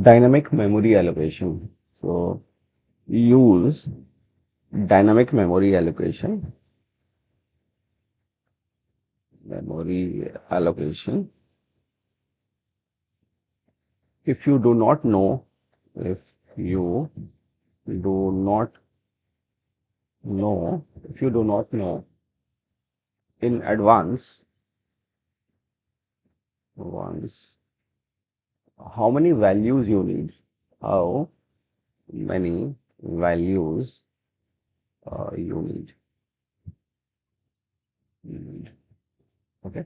Dynamic memory allocation. So use dynamic memory allocation. Memory allocation. If you do not know, if you do not if you do not know in advance, once how many values you need, how many values you need. Okay.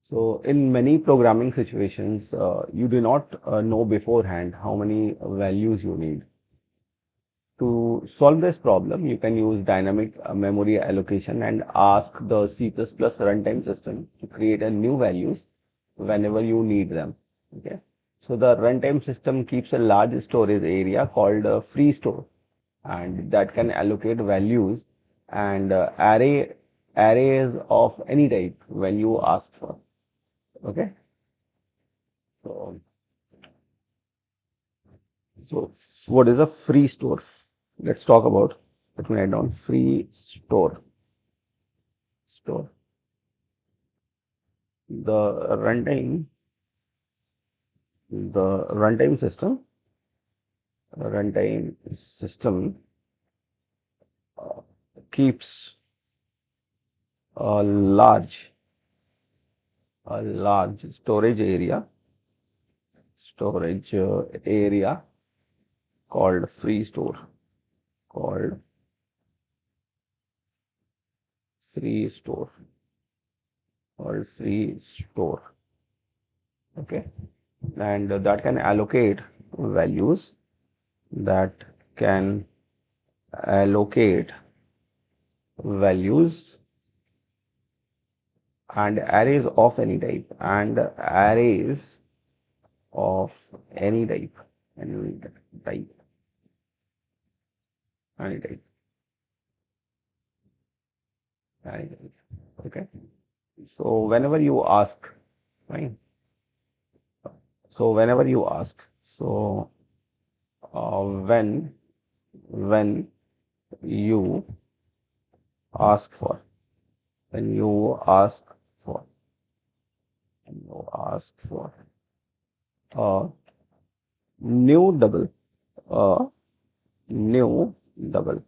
So in many programming situations, you do not know beforehand how many values you need. To solve this problem, you can use dynamic memory allocation and ask the C++ runtime system to create a new values whenever you need them. Okay. So the runtime system keeps a large storage area called free store, and that can allocate values and arrays of any type when you ask for. Okay. So, so what is a free store? Let's talk about. Let me write down free store. Store. The runtime system uh, keeps a large storage area called free store. Called free store. Called free store. Okay. And that can allocate values, that can allocate values and arrays of any type, and arrays of any type, any type, any type, any type. Okay. So whenever you ask, right? So whenever you ask, so when you ask for, when you ask for, when you ask for a new double, a new double,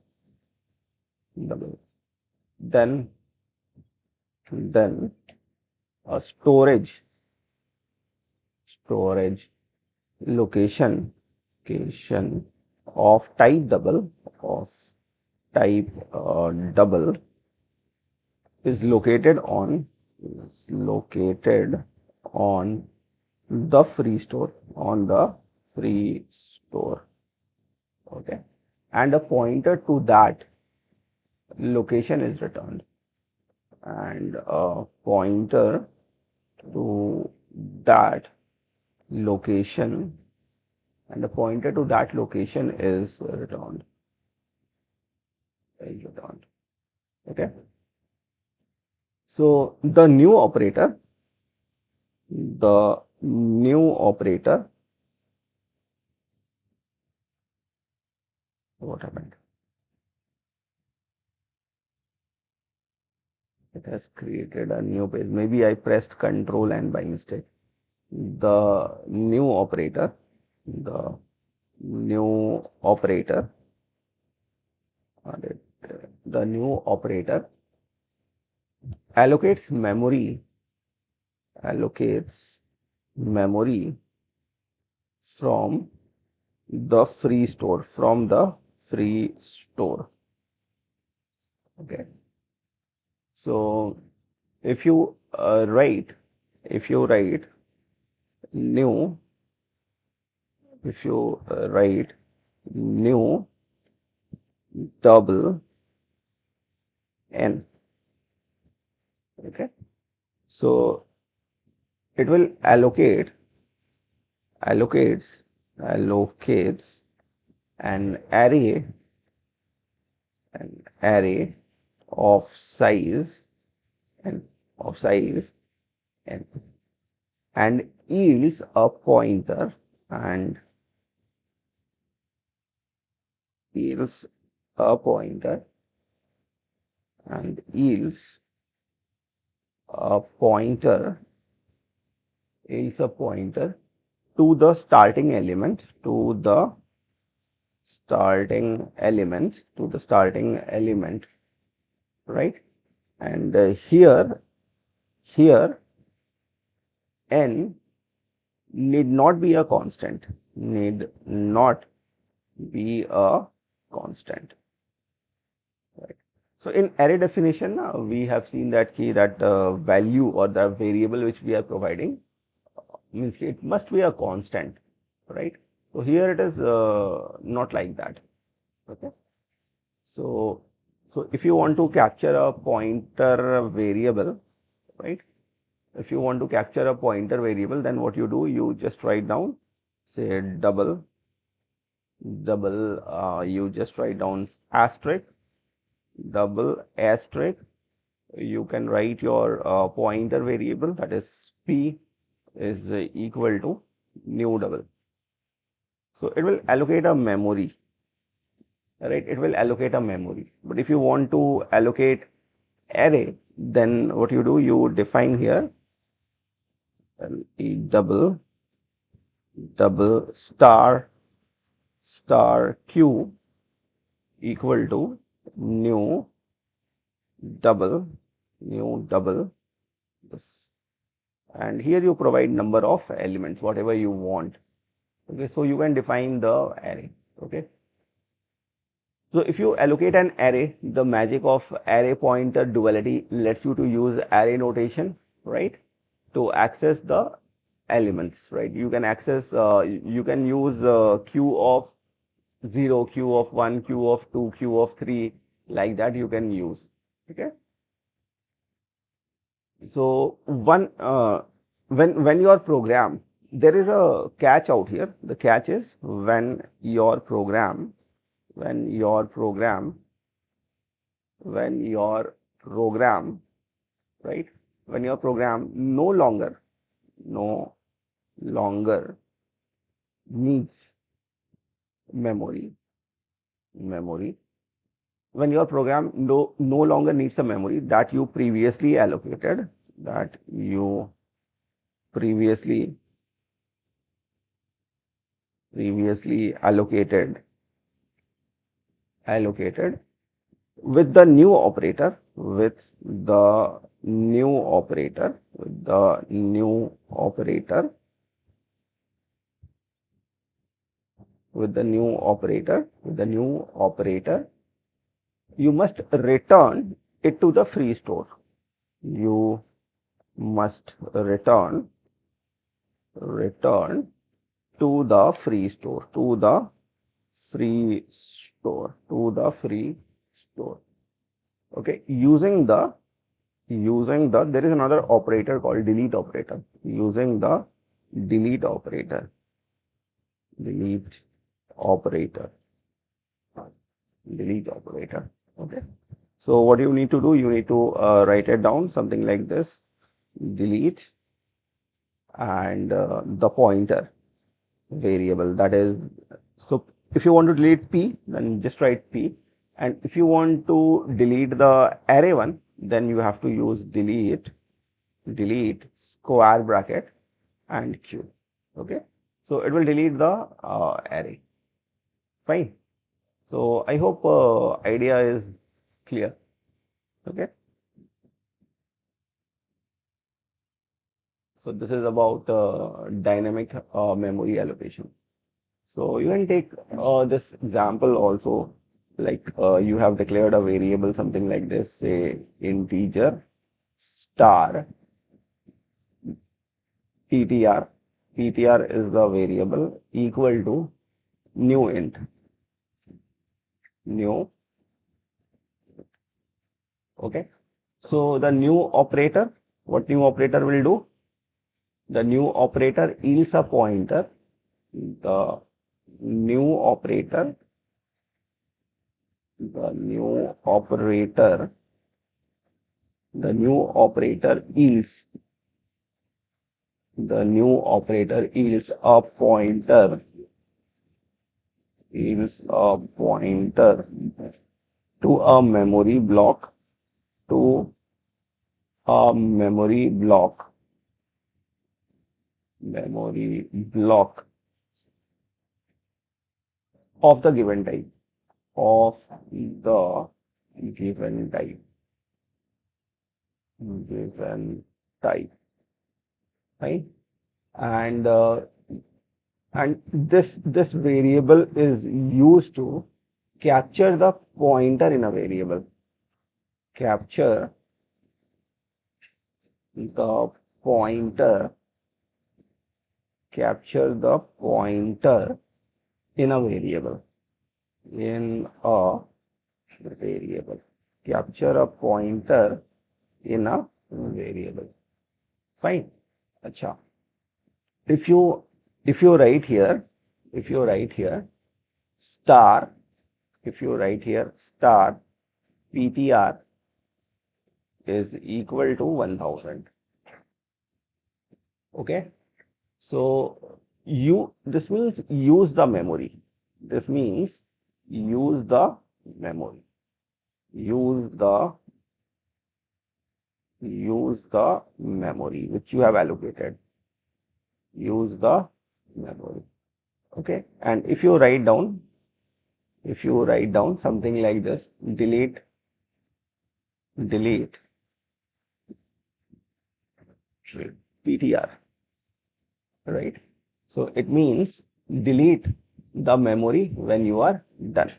then a storage location of type double is located on the free store, okay, and a pointer to that location is returned, and a pointer to that location is returned. Okay. So the new operator, what happened? It has created a new page. Maybe I pressed Control and by mistake. The new operator allocates memory from the free store, okay. So if you write new double n, okay, so it will allocates an array of size n of size n, and yields a pointer and yields a pointer and yields a pointer is a pointer to the starting element, to the starting element, right? And here n need not be a constant, need not be a constant, right? So in array definition, we have seen that key that value or the variable which we are providing means it must be a constant, right? So here it is not like that. Okay. So if you want to capture a pointer variable, right? If you want to capture a pointer variable, then what you do, you just write down, say double, you just write down asterisk, double asterisk. You can write your pointer variable, that is p is equal to new double. So it will allocate a memory, right? It will allocate a memory. But if you want to allocate array, then what you do, you define here double star q equal to new double this, and here you provide number of elements whatever you want. Okay, so you can define the array. Okay, so if you allocate an array, the magic of array pointer duality lets you to use array notation, right, to access the elements, right? You can access, you can use q of 0, q of 1, q of 2, q of 3, like that you can use. Okay. So when your program, there is a catch out here. The catch is when your program, when your program, right? When your program no longer needs memory, when your program no longer needs a memory that you previously allocated, that you previously allocated with the new operator, with the new operator, you must return it to the free store. You must return to the free store, Okay, using the there is another operator called delete operator. Using the delete operator, delete operator. Okay. So what you need to do, you need to write it down something like this: delete and the pointer variable. That is, so if you want to delete p, then just write p, and if you want to delete the array one, then you have to use delete square bracket and q. Okay, so it will delete the array. Fine. So I hope idea is clear. Okay. So this is about dynamic memory allocation. So you can take this example also, like you have declared a variable something like this, say integer star ptr. Ptr is the variable equal to new int, new. Okay. So the new operator, what new operator will do? The new operator yields a pointer. The new operator the new operator yields a pointer to a to memory block of the given type of the given type given type, right? And this variable is used to capture the pointer in a variable. Capture the pointer. Capture the pointer in a variable. In a variable. Capture a pointer in a variable. Fine. Acha. If you write here, star, star PTR is equal to 1000. Okay. So this means use the memory. This means use the memory. Use the memory which you have allocated. Use the memory. Okay. And if you write down something like this, delete PTR, right? So it means delete the memory when you are done,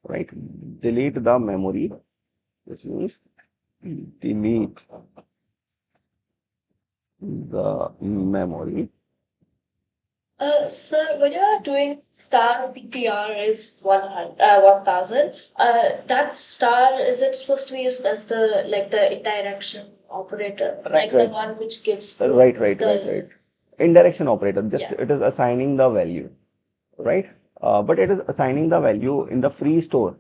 right? Delete the memory, which means delete the memory. So when you are doing star PTR is 1000, that star is it supposed to be used as the like the indirection operator, like the one which gives Right. Indirection operator, just yeah. it is assigning the value, right? But it is assigning the value in the free store.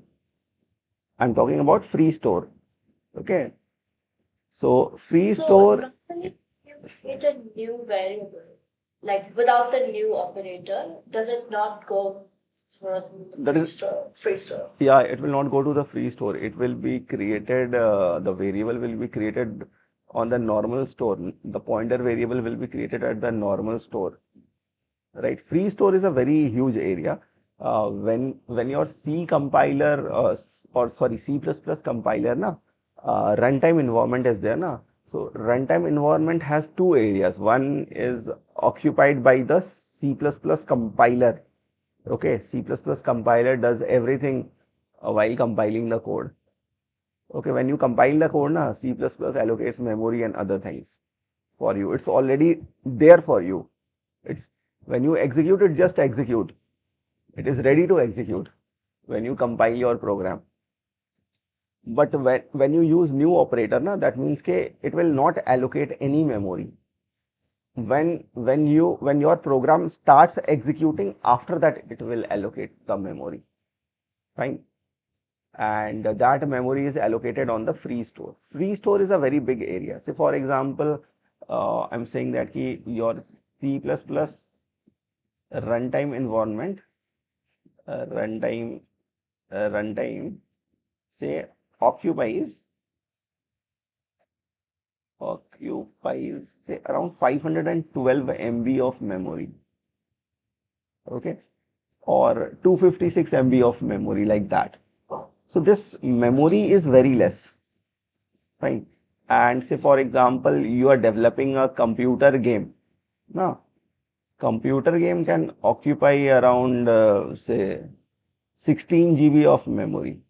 I'm talking about free store. Okay. So free So store, normally you create a new variable, like without the new operator, does it not go for the that is, free store? yeah, it will not go to the free store. It will be created, the variable will be created on the normal store. The pointer variable will be created at the normal store, right? Free store is a very huge area. When your C compiler, or sorry, C++ compiler, runtime environment is there, so runtime environment has two areas. One is occupied by the C++ compiler. Okay, C++ compiler does everything while compiling the code. Okay, when you compile the code, C++ allocates memory and other things for you. It's already there for you. It's when you execute it, just execute. It is ready to execute when you compile your program. But when you use new operator, that means it will not allocate any memory. When your program starts executing, after that it will allocate the memory. Fine. And that memory is allocated on the free store. Free store is a very big area. Say for example, I'm saying that your C++ runtime environment, runtime say occupies say around 512 MB of memory, okay, or 256 MB of memory, like that. So this memory is very less, fine. And say for example, you are developing a computer game. Now, computer game can occupy around say 16 GB of memory.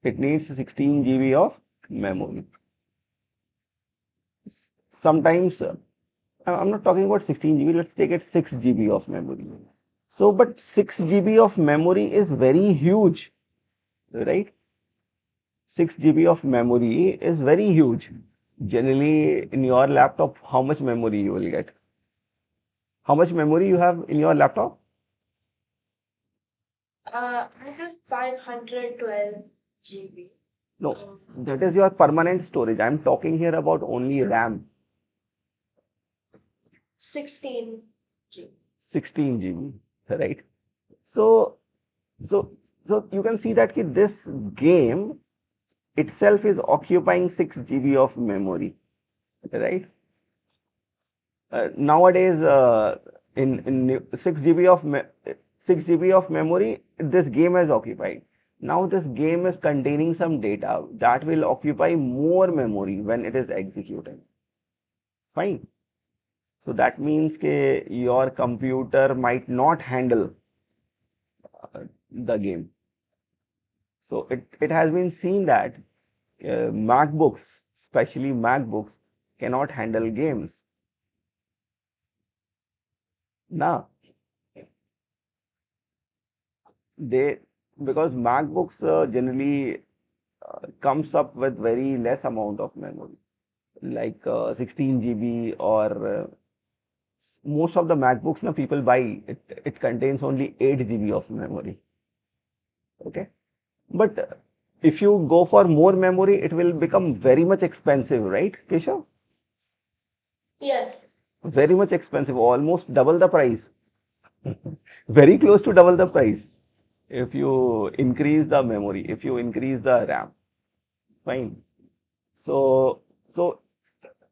It needs 16 GB of memory. Sometimes I'm not talking about 16 GB, let's take it 6 GB of memory. So, but 6 GB of memory is very huge, right? 6 GB of memory is very huge. Generally, in your laptop, how much memory you will get? How much memory you have in your laptop? I have 512 GB. No, that is your permanent storage. I'm talking here about only RAM, 16 G. 16 GB, right? So, so, so you can see that this game itself is occupying 6 GB of memory, right? Nowadays, in 6 GB of 6 GB of memory, this game has occupied. Now this game is containing some data that will occupy more memory when it is executed. Fine. So that means your computer might not handle the game. So it has been seen that MacBooks, especially MacBooks, cannot handle games. Now, they because MacBooks generally comes up with very less amount of memory, like 16 GB or most of the MacBooks now people buy it contains only 8 GB of memory. Okay, but if you go for more memory, it will become very much expensive, right, Keshav? Yes. Very much expensive, almost double the price. Very close to double the price if you increase the memory, if you increase the RAM. Fine. So, so,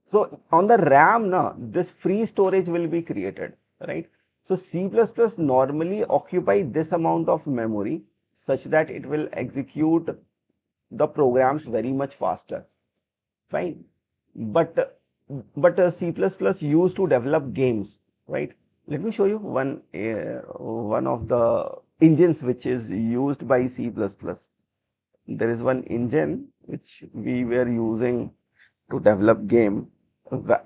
so on the RAM, na, this free storage will be created, right? So C++ normally occupy this amount of memory such that it will execute the programs very much faster. Fine. But C++ used to develop games, right? Let me show you one of the engines which is used by C++. There is one engine which we were using to develop game.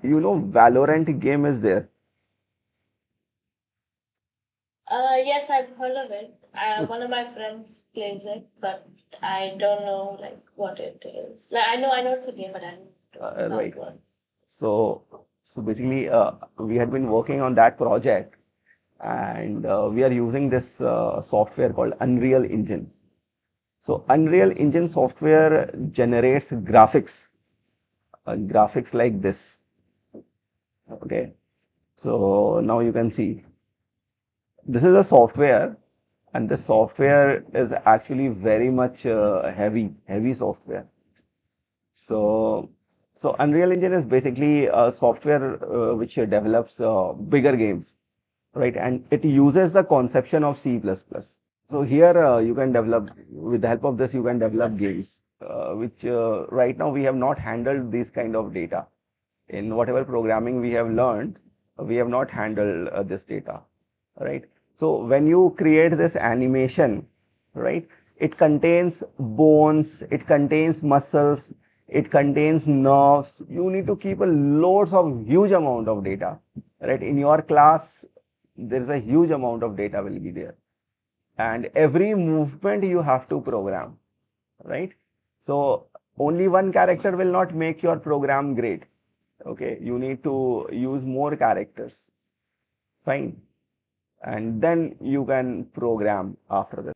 You know, Valorant game is there. Yes, I've heard of it. One of my friends plays it, but I don't know like what it is. Like I know it's a game, but I don't know how Right. it works. So, so basically, we had been working on that project, and we are using this software called Unreal Engine. So, Unreal Engine software generates graphics like this. Okay. So now you can see this is a software, and the software is actually very much heavy software. So, so Unreal Engine is basically a software which develops bigger games, right? And it uses the conception of C++. So here you can develop, with the help of this, you can develop games, which right now we have not handled this kind of data. In whatever programming we have learned, we have not handled this data, right? So when you create this animation, right, it contains bones, it contains muscles, it contains nerves. You need to keep a loads of huge amount of data, right? In your class, there is a huge amount of data will be there, and every movement you have to program, right? So only one character will not make your program great. Okay, you need to use more characters. Fine. And then you can program after this.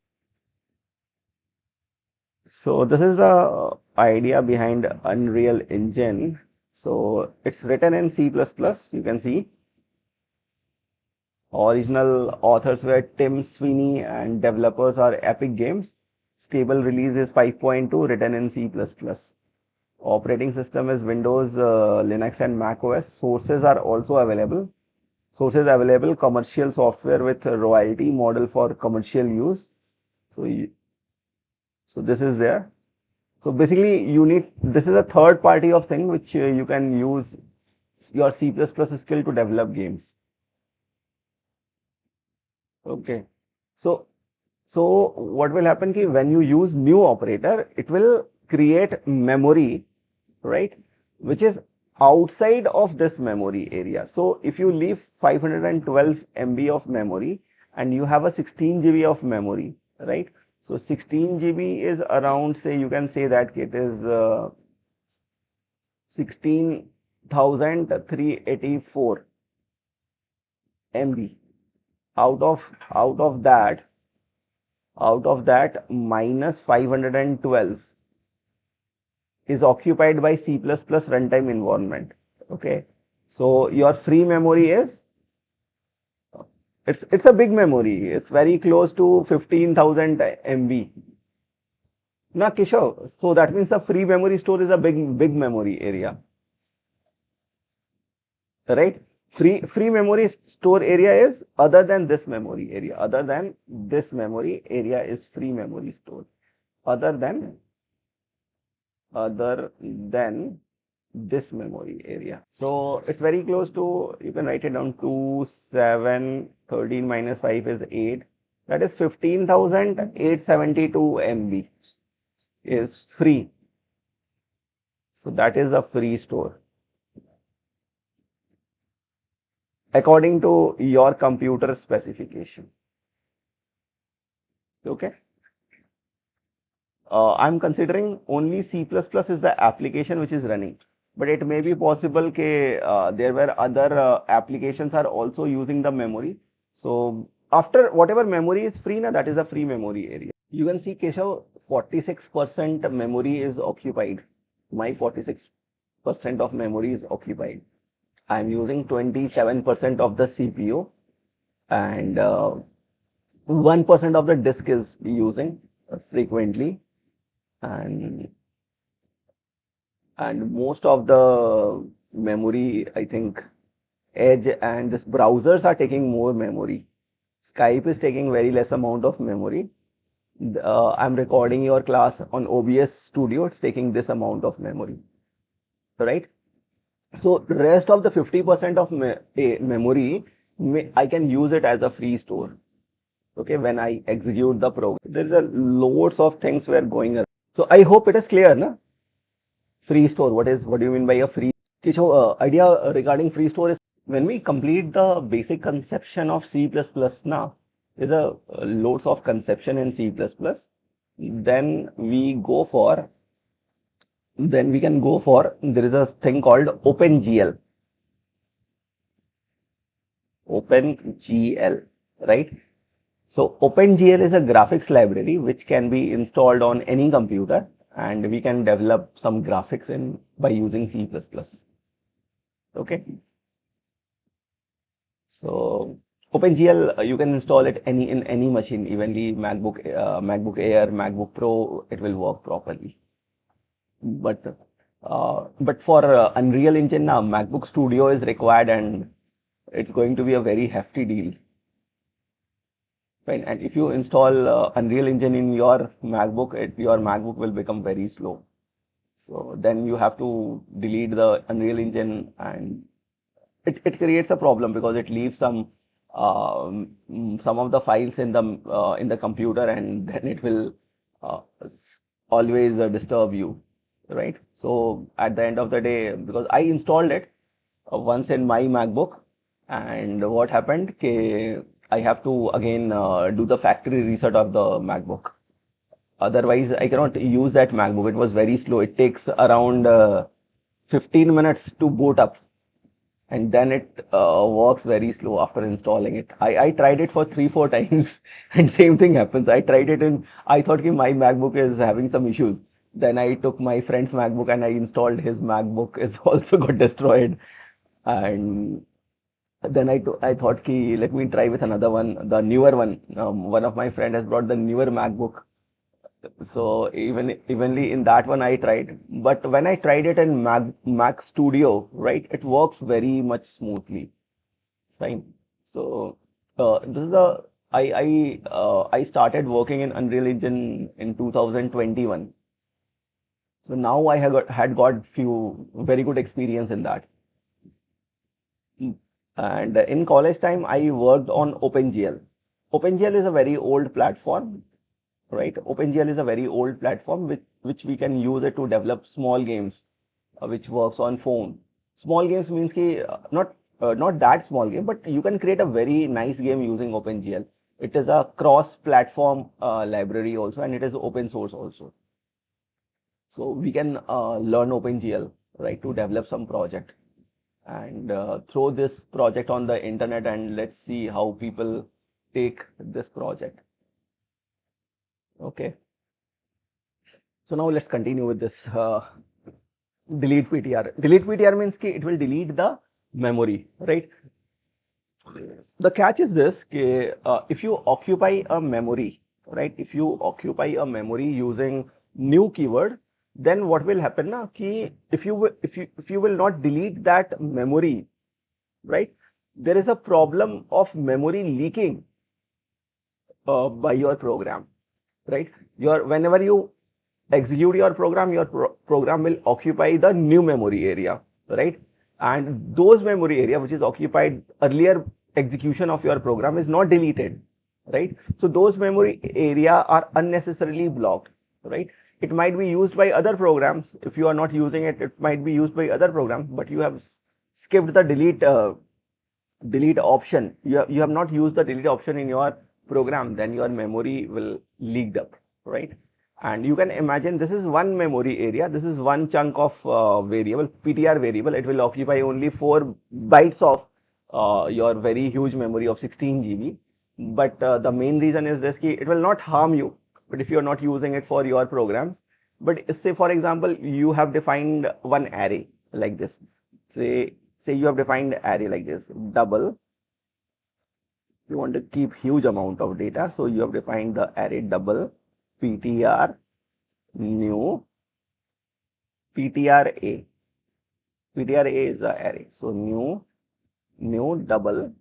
So this is the idea behind Unreal Engine. So it's written in C++. You can see original authors were Tim Sweeney and developers are Epic Games. Stable release is 5.2 written in C++. Operating system is Windows, Linux and Mac OS. Sources are also available. Sources available, commercial software with a royalty model for commercial use. So, so this is there. So basically you need, this is a third party of thing which you can use your C++ skill to develop games. Okay. So, so what will happen ki when you use new operator, it will create memory, right? Which is outside of this memory area. So if you leave 512 MB of memory and you have a 16 GB of memory, right? So 16 GB is around, say, you can say that it is 16,384 MB. Out of that minus 512. is occupied by C++ runtime environment. Okay, so your free memory is, it's a big memory. It's very close to 15,000 MB. Now, Kishore, so that means the free memory store is a big memory area, right? Free memory store area is other than this memory area. Other than this memory area is free memory store. Other than other than this memory area. So it's very close to, you can write it down, 2, 7, 13 minus 5 is 8. That is 15,872 MB is free. So that is the free store. According to your computer specification. Okay. I'm considering only C++ is the application which is running, but it may be possible that there were other applications are also using the memory. So after whatever memory is free, that is a free memory area. You can see, Keshav, 46% memory is occupied. My 46% of memory is occupied. I'm using 27% of the CPU, and 1% of the disk is using frequently, and most of the memory, I think, Edge and this browsers are taking more memory. Skype is taking very less amount of memory. I'm recording your class on OBS Studio. It's taking this amount of memory, right? So rest of the 50% of memory, I can use it as a free store. Okay, when I execute the program, there is a loads of things were going around. So I hope it is clear, na? Free store. What do you mean by a free? So, idea regarding free store is when we complete the basic conception of C++ now, there's a loads of conception in C++. Then we go for, then we can go for, there is a thing called OpenGL. OpenGL, right? So OpenGL is a graphics library which can be installed on any computer, and we can develop some graphics in by using C++. Okay. So OpenGL, you can install it in any machine, evenly MacBook Air, MacBook Pro, it will work properly. But for Unreal Engine now, MacBook Studio is required, and it's going to be a very hefty deal. Right, and if you install Unreal Engine in your MacBook, your MacBook will become very slow. So then you have to delete the Unreal Engine, and it creates a problem because it leaves some of the files in the computer, and then it will always disturb you, right? So at the end of the day, because I installed it once in my MacBook, and what happened? I have to again do the factory reset of the MacBook. Otherwise, I cannot use that MacBook. It was very slow. It takes around 15 minutes to boot up, and then it works very slow after installing it. I tried it for 3-4 times, and same thing happens. I tried it and I thought my MacBook is having some issues. Then I took my friend's MacBook and I installed his MacBook. It's also got destroyed, and then I thought, let me try with another one, the newer one. One of my friend has brought the newer MacBook, so evenly in that one I tried. But when I tried it in Mac Studio, right, it works very much smoothly. Fine. So this is the I started working in Unreal Engine in 2021. So now I had got few very good experience in that. And in college time, I worked on OpenGL. OpenGL is a very old platform, right? OpenGL is a very old platform which we can use it to develop small games, which works on phone. Small games means not that small game, but you can create a very nice game using OpenGL. It is a cross-platform library also, and it is open source also. So we can learn OpenGL, right, to develop some project, and throw this project on the internet, and let's see how people take this project. Okay. So now let's continue with this delete PTR. Delete PTR means ki it will delete the memory, right? The catch is this, if you occupy a memory, right? If you occupy a memory using new keyword, then what will happen na, ki if you will not delete that memory, right? There is a problem of memory leaking by your program, right? Whenever you execute your program, your program will occupy the new memory area, right? And those memory area which is occupied earlier execution of your program is not deleted, right? So those memory area are unnecessarily blocked, right? It might be used by other programs. If you are not using it, it might be used by other programs, but you have skipped the delete option. You have not used the delete option in your program, then your memory will leaked up, right? And you can imagine this is one memory area, this is one chunk of variable, PTR variable. It will occupy only 4 bytes of your very huge memory of 16 GB. But the main reason is this, it will not harm you, but if you are not using it for your programs. But say for example, you have defined one array like this. Say you have defined array like this, double. You want to keep huge amount of data, so you have defined the array double PTR new PTR A. PTR A is the array, so new double,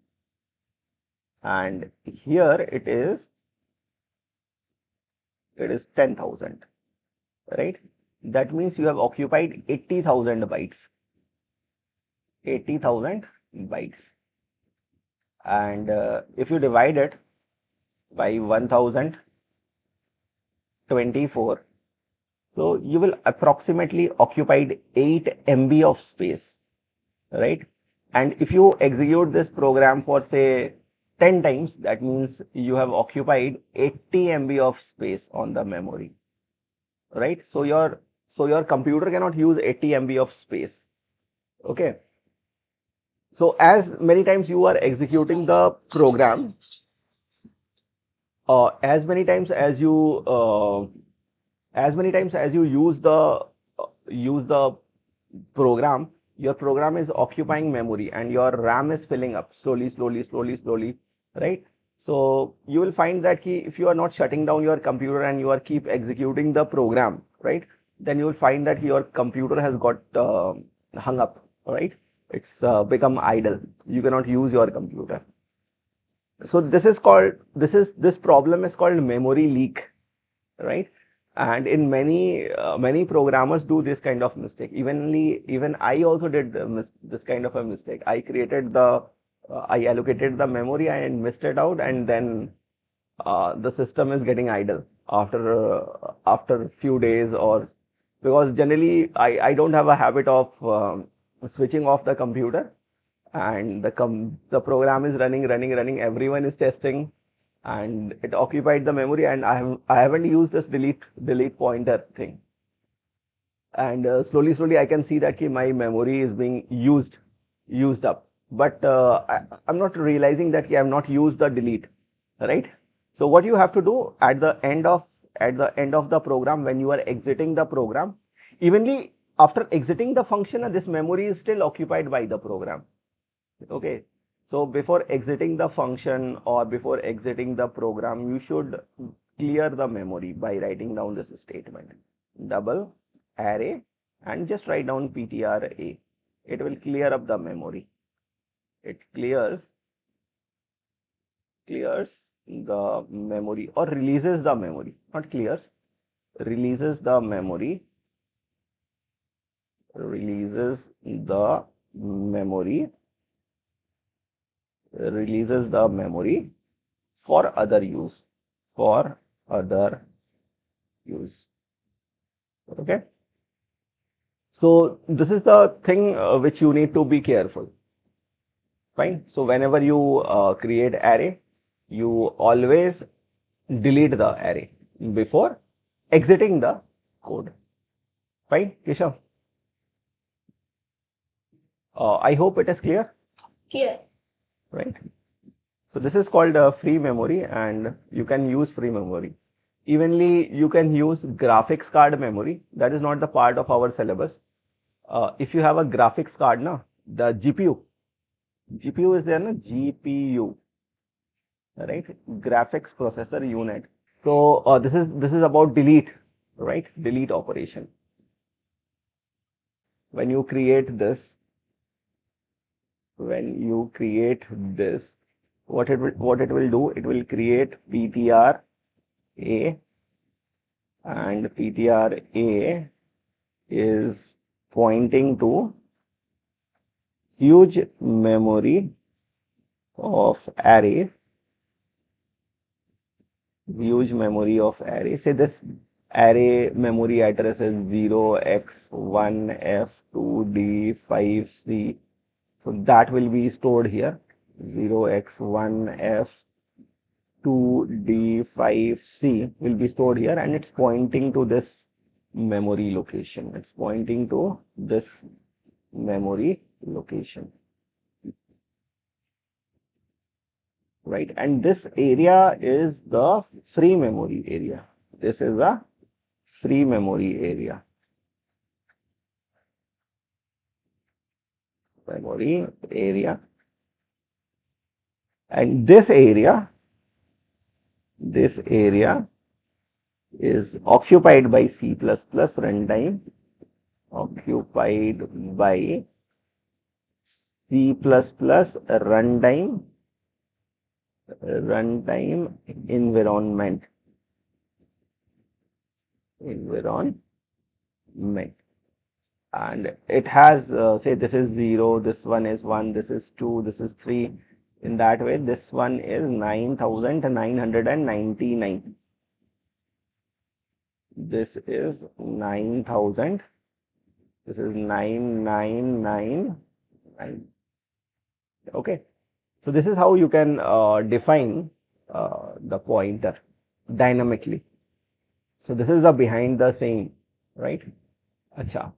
and here it is 10,000, right? That means you have occupied 80,000 bytes. 80,000 bytes. And if you divide it by 1024, so you will approximately occupied 8 MB of space, right? And if you execute this program for say 10 times, that means you have occupied 80 MB of space on the memory, right? So your computer cannot use 80 MB of space, okay? So as many times you are executing the program, as many times as you use the program, your program is occupying memory and your RAM is filling up slowly, right? So you will find that if you are not shutting down your computer and you are keep executing the program, right, then you will find that your computer has got hung up, right? It's become idle. You cannot use your computer. So this problem is called memory leak, right? And in many programmers do this kind of mistake. Even I also did this kind of a mistake. I allocated the memory and missed it out, and then the system is getting idle after few days, or because generally I don't have a habit of switching off the computer, and the program is running, everyone is testing, and it occupied the memory, and I haven't used this delete pointer thing, and slowly I can see that my memory is being used up, but I'm not realizing that I have not used the delete, right? So what you have to do at the end of the program, when you are exiting the program, evenly after exiting the function, this memory is still occupied by the program. Okay, so before exiting the function or before exiting the program, you should clear the memory by writing down this statement, double array, and just write down PTR A. It will clear up the memory. It clears the memory, or releases the memory, not clears, releases the memory, releases the memory for other use, okay? So this is the thing which you need to be careful, fine? So whenever you create array, you always delete the array before exiting the code, fine, Keshav? I hope it is clear. Yeah. Right? So this is called free memory, and you can use free memory. Evenly, you can use graphics card memory. That is not the part of our syllabus. if you have a graphics card, na, the GPU is there, na, GPU, right? Graphics processor unit. So this is about delete, right? Delete operation. When you create this, what it will do? It will create PTR A, and PTR A is pointing to huge memory of array, say this array memory address is 0x1f2d5c, so that will be stored here, 0x1f2d5c will be stored here, and it's pointing to this memory location. It's pointing to this memory location, right? And this area is the free memory area. This is the free memory area. Memory area. And this area is occupied by C++ runtime, occupied by C++ runtime environment. And it has, say this is 0, this one is 1, this is 2, this is 3. In that way, this one is 9,999. This is 9,000. This is 9999. Okay. So this is how you can define the pointer dynamically. So this is the behind the scene, right? Acha.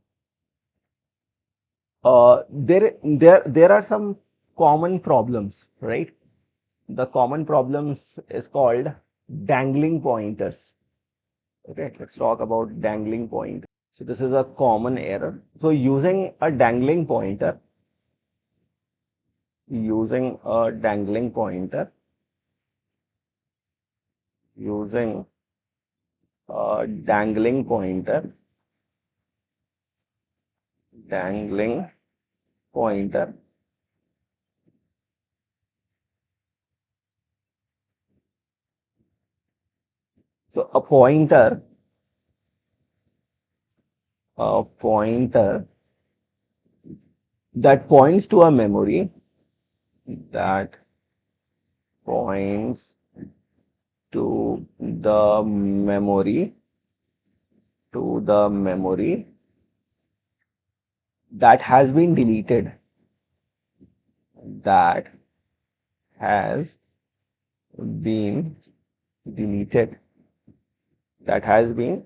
There are some common problems, right? The common problems is called dangling pointers. Okay, let's talk about dangling pointer. So this is a common error. So using a dangling pointer, using a dangling pointer, dangling pointer. So a pointer that points to a memory, that points to the memory, that has been deleted, that has been deleted, that has been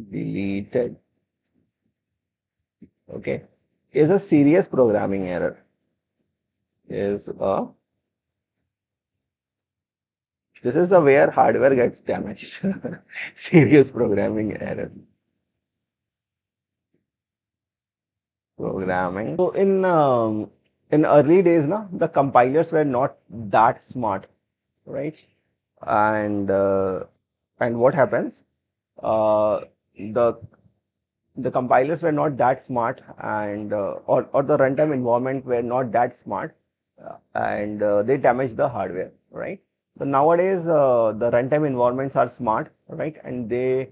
deleted, okay, is a serious programming error, is a this is the where hardware gets damaged. Serious programming error. Programming. So in early days, na, the compilers were not that smart, right? And what happens? The compilers were not that smart, and or the runtime environment were not that smart, and they damage the hardware, right? So nowadays the runtime environments are smart, right? And they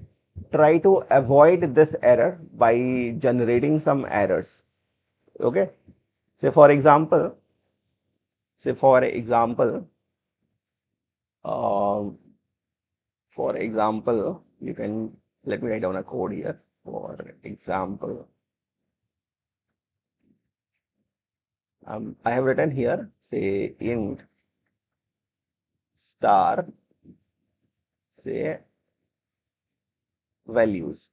try to avoid this error by generating some errors. Okay, say for example, um, you can, let me write down a code here. For example, I have written here, say int star, say values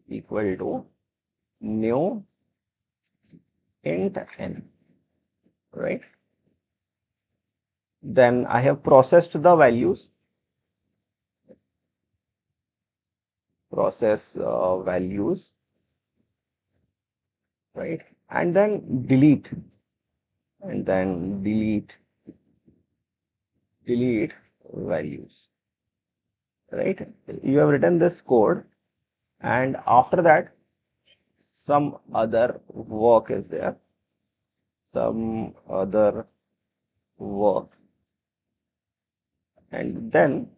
equal to new int n, right? Then I have processed the values, process values, right? And then delete, and then delete values, right? You have written this code, and after that, some other work is there, some other work, and then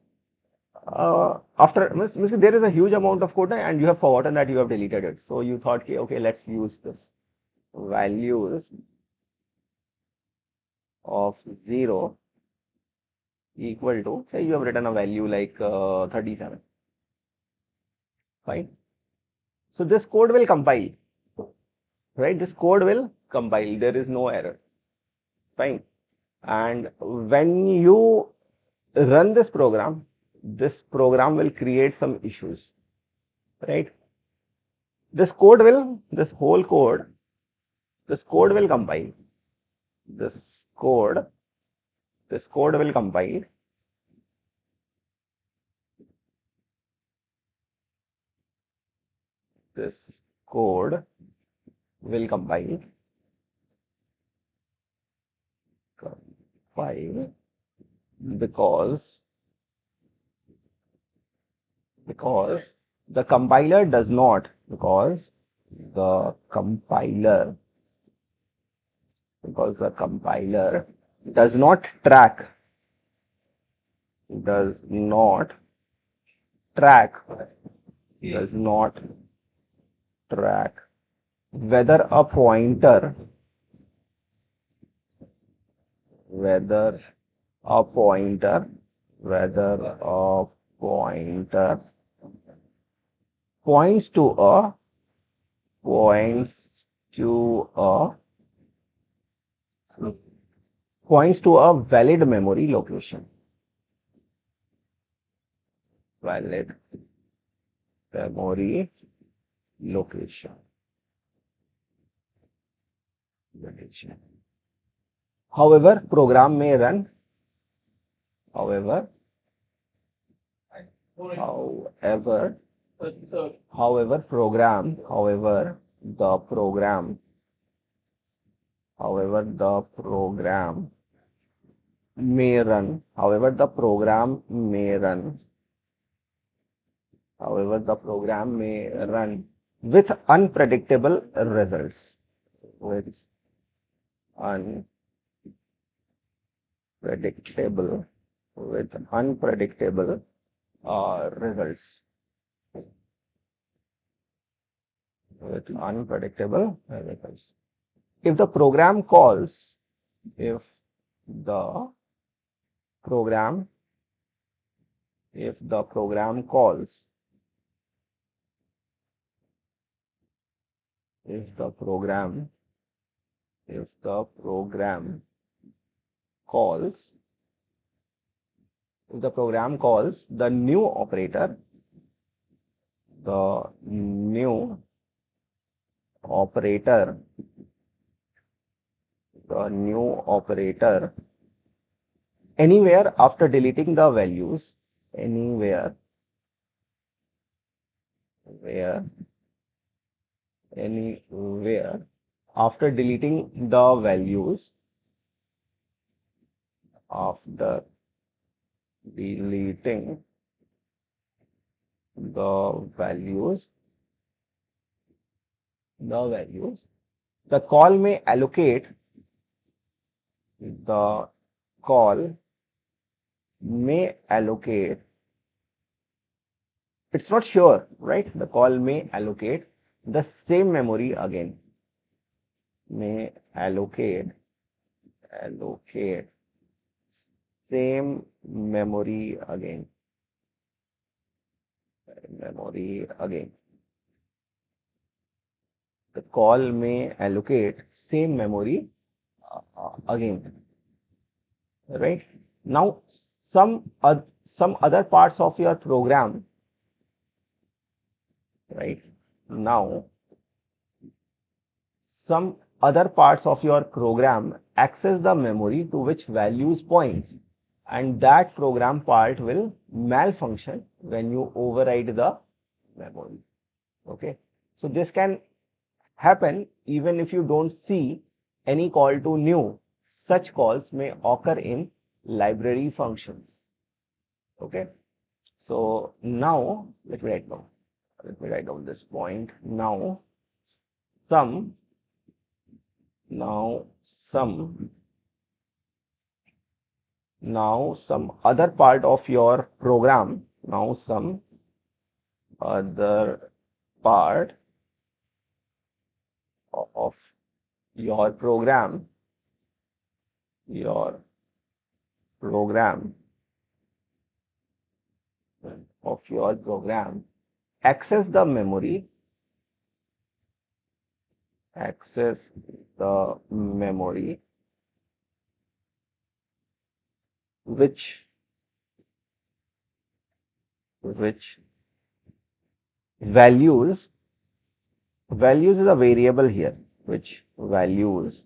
means there is a huge amount of code and you have forgotten that you have deleted it. So you thought, okay, let's use this values of 0 equal to, say you have written a value like 37. Fine. So this code will compile, right? This code will compile. There is no error. Fine. And when you run this program will create some issues, right? This whole code, this code will compile. This code will compile. This code will compile because the compiler does not because the compiler does not track whether a pointer whether a pointer points to a valid memory location. Valid memory location. However, program may run. However, the program may run. However, the program may run with unpredictable results. With unpredictable results. With unpredictable results. If the program calls, the new operator anywhere after deleting the values, anywhere after deleting the values, the call may allocate it's not sure, right? The call may allocate the same memory again. Same memory again. The call may allocate same memory again, right? Now, some other parts of your program, right? Now, some other parts of your program access the memory to which values points, and that program part will malfunction when you override the memory. Okay, so this can happen even if you don't see any call to new. Such calls may occur in library functions. Okay, so now let me write down this point. Some now some some other part of your program, now some other part of your your program of your program access the memory, access the memory which which values values is a variable here, which values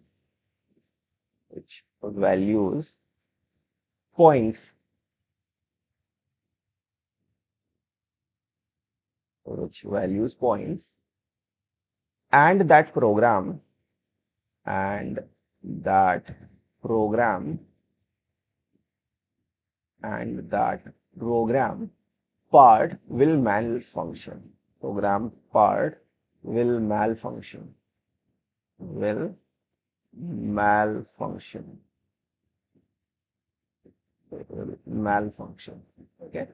points, which values points, and that program and that program and that program part will malfunction. Program part will malfunction. Will malfunction. Will malfunction. Okay.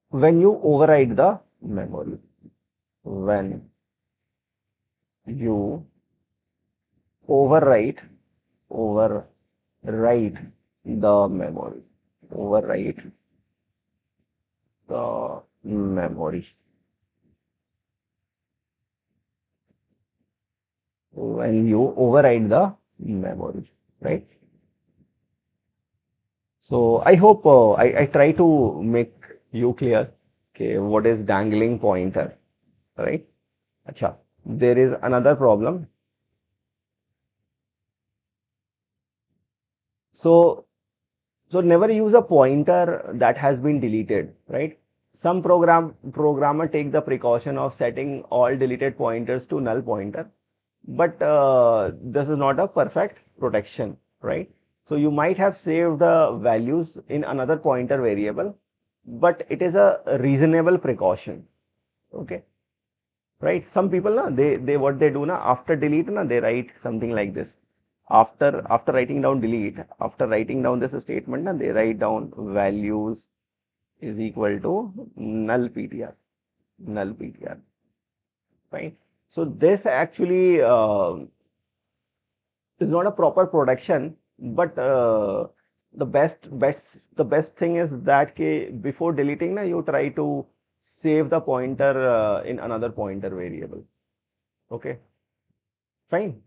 When you override the memory. When you overwrite overwrite the memory. Overwrite the memory. When you override the memory, right? So I hope I try to make you clear, okay, what is dangling pointer, right? Acha, there is another problem. So never use a pointer that has been deleted, right? Some programmer take the precaution of setting all deleted pointers to null pointer, but this is not a perfect protection, right? So you might have saved values in another pointer variable, but it is a reasonable precaution, okay? Right? Some people, na, they what they do na, after delete, na, they write something like this. After writing down delete, after writing down this statement, na, they write down values is equal to null PTR, null PTR, right? So this actually is not a proper protection, but the best thing is that before deleting, na, you try to save the pointer in another pointer variable. Okay, fine.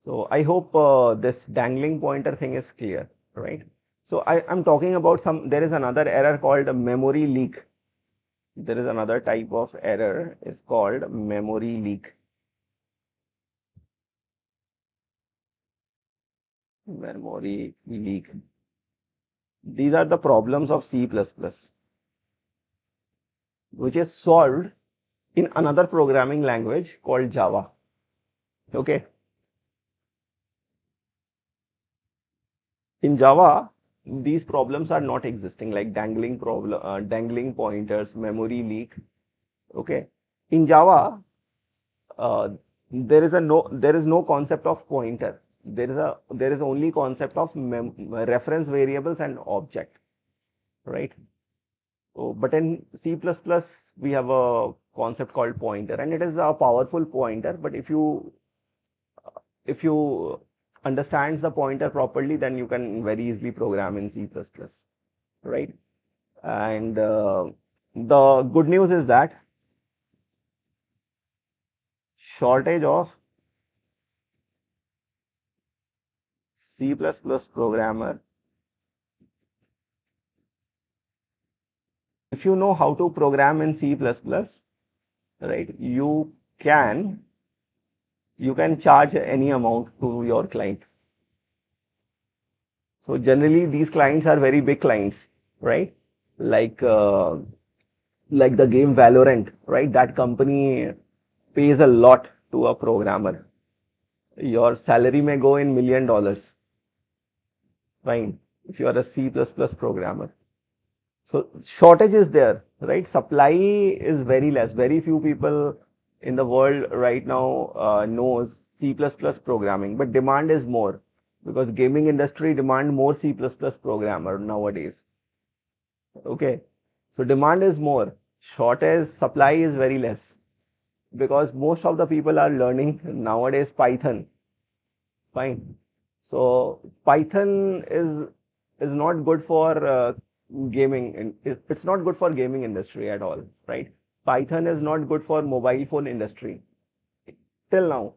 So I hope this dangling pointer thing is clear, right? So I'm talking about there is another error called memory leak. There is another type of error is called memory leak. Memory leak. These are the problems of C++, which is solved in another programming language called Java. Okay. In Java, these problems are not existing, like dangling pointers, memory leak. Okay. In Java, uh, there is no concept of pointer. There is only concept of reference variables and object, right? So, but in C++, we have a concept called pointer, and it is a powerful pointer. But if you understands the pointer properly, then you can very easily program in C++, right? And the good news is that shortage of C++ programmer, if you know how to program in C++, right, can you can charge any amount to your client. So generally these clients are very big clients, right? Like like the game Valorant, right? That company pays a lot to a programmer. Your salary may go in $1 million, fine, if you are a C++ programmer. So shortage is there, right? Supply is very less. Very few people in the world right now knows C++ programming, but demand is more because gaming industry demand more C++ programmer nowadays. Okay, so demand is more. Shortage, supply is very less because most of the people are learning nowadays Python. Fine. So Python is not good for gaming. It's not good for gaming industry at all, right? Python is not good for mobile phone industry till now.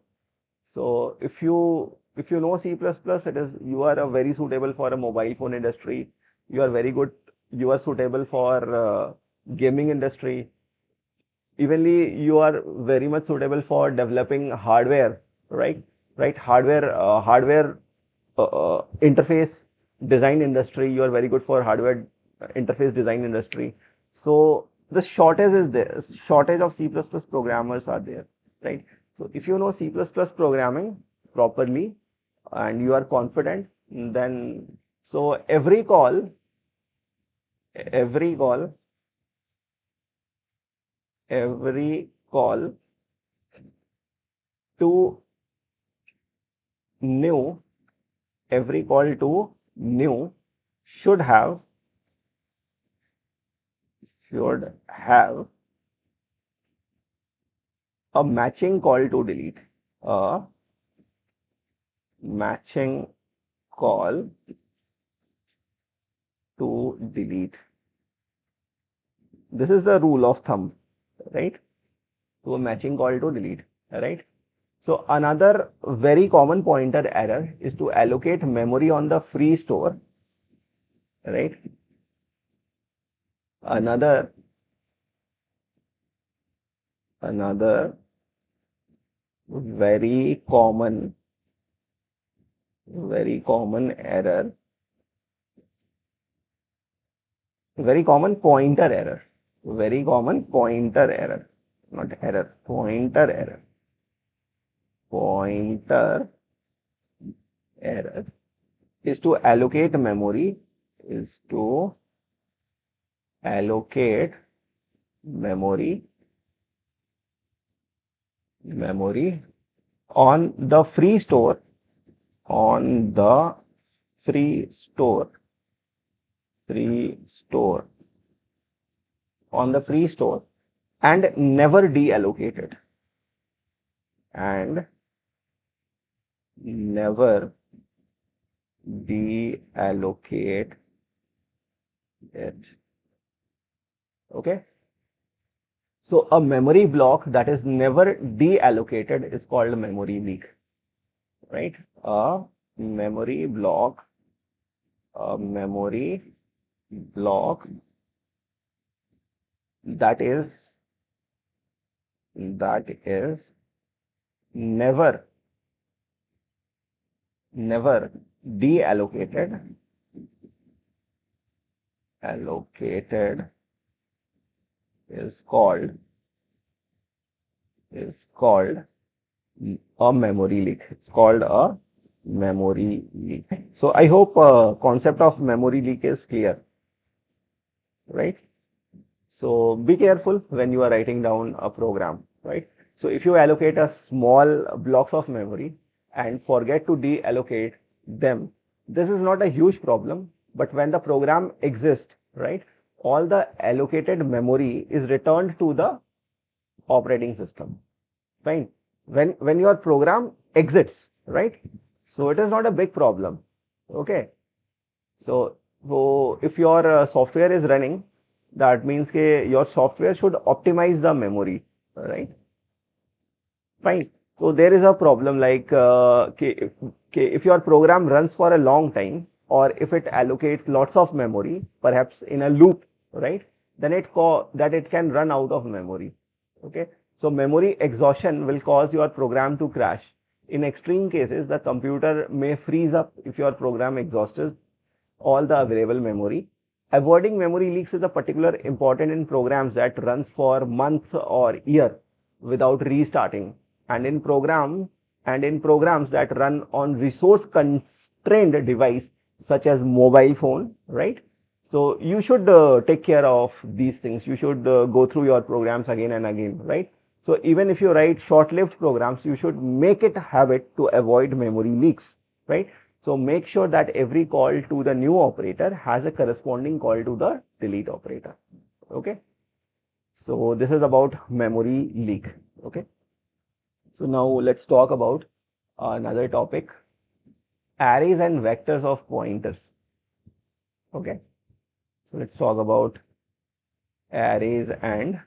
So if you know C++, it is you are a very suitable for a mobile phone industry. You are very good. You are suitable for gaming industry. Evenly, you are very much suitable for developing hardware, right? Right, hardware interface design industry. You are very good for hardware interface design industry. So the shortage is there. Shortage of C++ programmers are there, right? So if you know C++ programming properly and you are confident, then so every call, every call to new, every call to new should have should have a matching call to delete. A matching call to delete. This is the rule of thumb, right? To a matching call to delete, right? So another very common pointer error is to allocate memory on the free store, right? Another another very common error, very common pointer error, very common pointer error, not error, pointer error is to allocate memory, is to allocate memory, on the free store, on the free store, free store, on the free store, and never deallocate it, and never deallocate it. Okay. So a memory block that is never deallocated is called memory leak, right? A memory block, a memory block that is never deallocated, allocated is called a memory leak. It's called a memory leak. So I hope concept of memory leak is clear, right? So be careful when you are writing down a program, right? So if you allocate a small blocks of memory and forget to deallocate them, this is not a huge problem. But when the program exists, right, all the allocated memory is returned to the operating system. Fine. When your program exits, right? So it is not a big problem. Okay. So if your software is running, that means your software should optimize the memory, right? Fine. So there is a problem like if your program runs for a long time or if it allocates lots of memory, perhaps in a loop, right? Then it can run out of memory. Okay. So memory exhaustion will cause your program to crash. In extreme cases, the computer may freeze up if your program exhausts all the available memory, avoiding memory leaks is a particular important in programs that runs for months or year without restarting, and in programs that run on resource constrained device such as mobile phone, right? So you should take care of these things. You should go through your programs again and again, right? So even if you write short-lived programs, you should make it a habit to avoid memory leaks, right? So make sure that every call to the new operator has a corresponding call to the delete operator. Okay. So this is about memory leak. Okay. So now let's talk about another topic, arrays and vectors of pointers. Okay. So let's talk about arrays and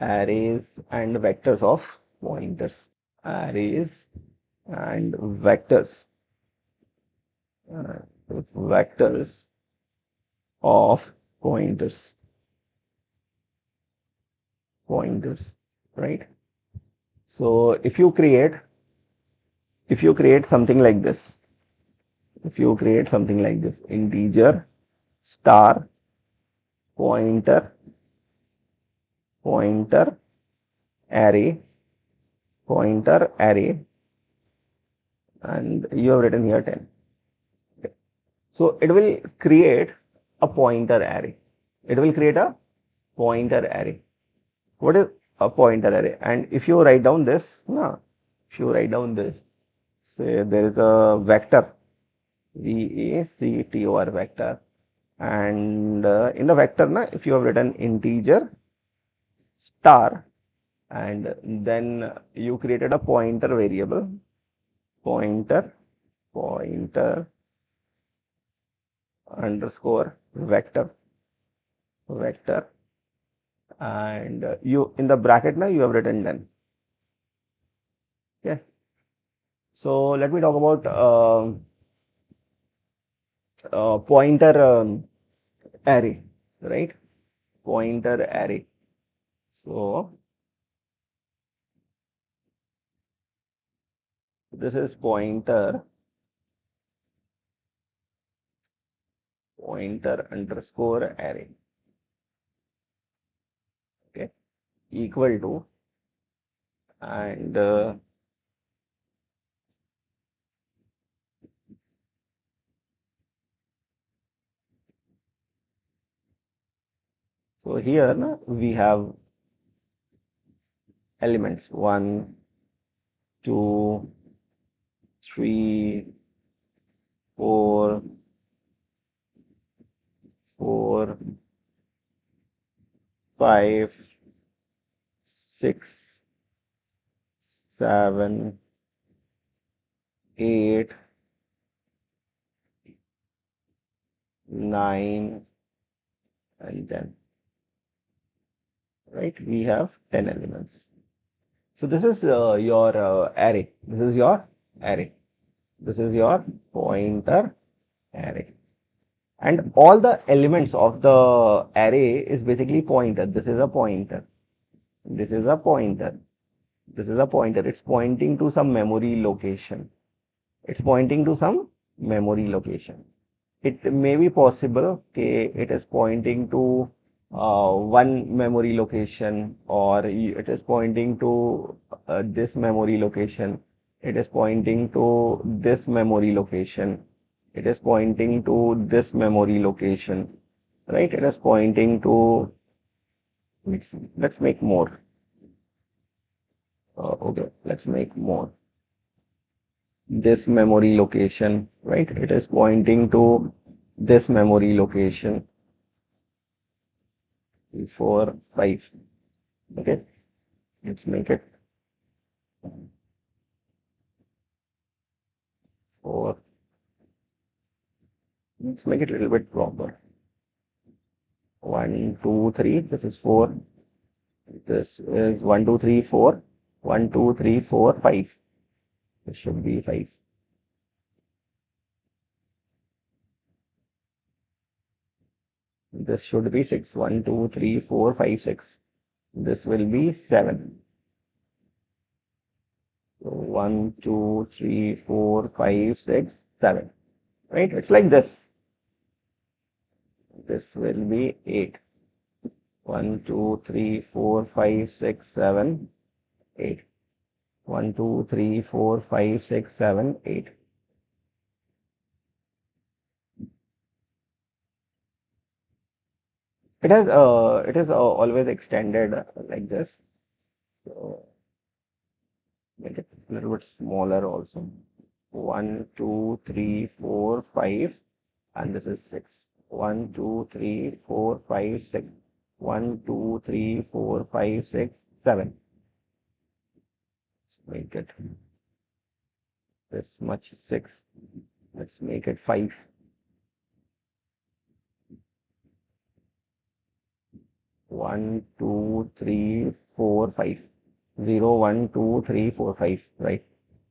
vectors of pointers. Arrays and vectors. Vectors of pointers. Right? So if you create something like this, integer star pointer array, and you have written here 10. So it will create a pointer array. What is a pointer array? And if you write down this, say there is a vector, vector vector, and in the vector, if you have written integer star, and then you created a pointer variable, pointer underscore vector, and you in the bracket now you have written 10. Okay. So let me talk about pointer array, right? Pointer array. So this is pointer underscore array. Okay, equal to, and so here we have elements 1, 2, 3, 4, 5, 6, 7, 8, 9, and 10. Right? We have 10 elements. So this is your array. This is your pointer array. And all the elements of the array is basically pointer. This is a pointer. This is a pointer. This is a pointer. It's pointing to some memory location. It may be possible it is pointing to one memory location, or it is pointing to this memory location. It is pointing to this memory location. It is pointing to this memory location, right? It is pointing to, let's make more. Okay, let's make more. This memory location, right? It is pointing to this memory location. 4, 5. Okay, let's make it 4. Let's make it a little bit proper. 1, 2, 3. This is 4. This is 1, 2, 3, 4. 1, 2, 3, 4, 5. This should be 5. This should be 6. 1, 2, 3, 4, 5, 6. This will be 7. So 1, 2, 3, 4, 5, 6, 7. Right? It's like this. This will be 8. 1, 2, 3, 4, 5, 6, 7, 8. 1, 2, 3, 4, 5, 6, 7, 8. It is always extended like this. So make it a little bit smaller also. 1, 2, 3, 4, 5, and this is 6. 1, 2, 3, 4, 5, 6. 1, 2, 3, 4, 5, 6, 7. Let's make it this much 6. Let's make it 5. 1, 2, 3, 4, 5. 0, 1, 2, 3, 4, 5, right?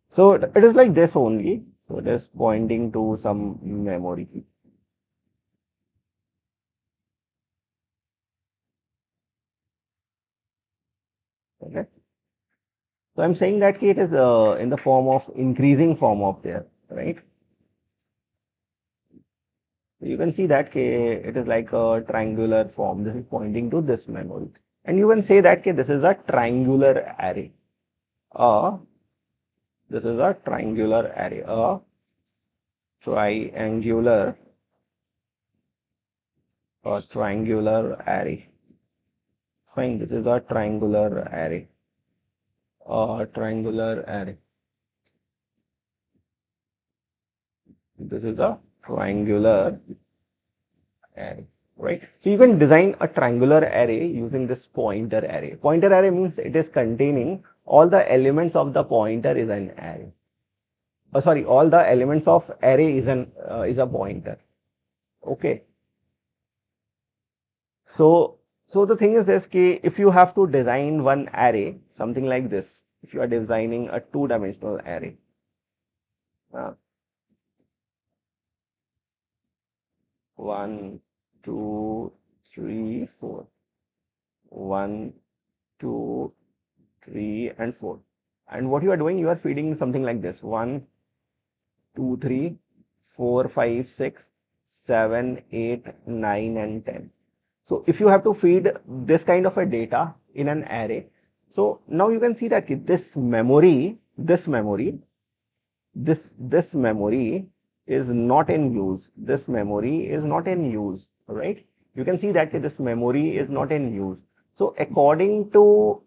So it is like this only. So it is pointing to some memory. Okay. So I'm saying that it is in the form of increasing form of there, right? So you can see that it is like a triangular form. This is pointing to this memory. And you can say that this is a triangular array. This is a triangular array. A triangular array. Fine, this is a triangular array. A triangular array. This is a triangular array, right? So you can design a triangular array using this pointer array. Pointer array means it is containing all the elements of the pointer is an array. Sorry, all the elements of array is a pointer. Okay. So the thing is this, if you have to design one array, something like this, if you are designing a two-dimensional array, 1, 2, 3, 4, 1, 2, 3, and 4. And what you are doing, you are feeding something like this: 1, 2, 3, 4, 5, 6, 7, 8, 9, and 10. So if you have to feed this kind of a data in an array, so now you can see that this memory is not in use. This memory is not in use, right? You can see that this memory is not in use. So according to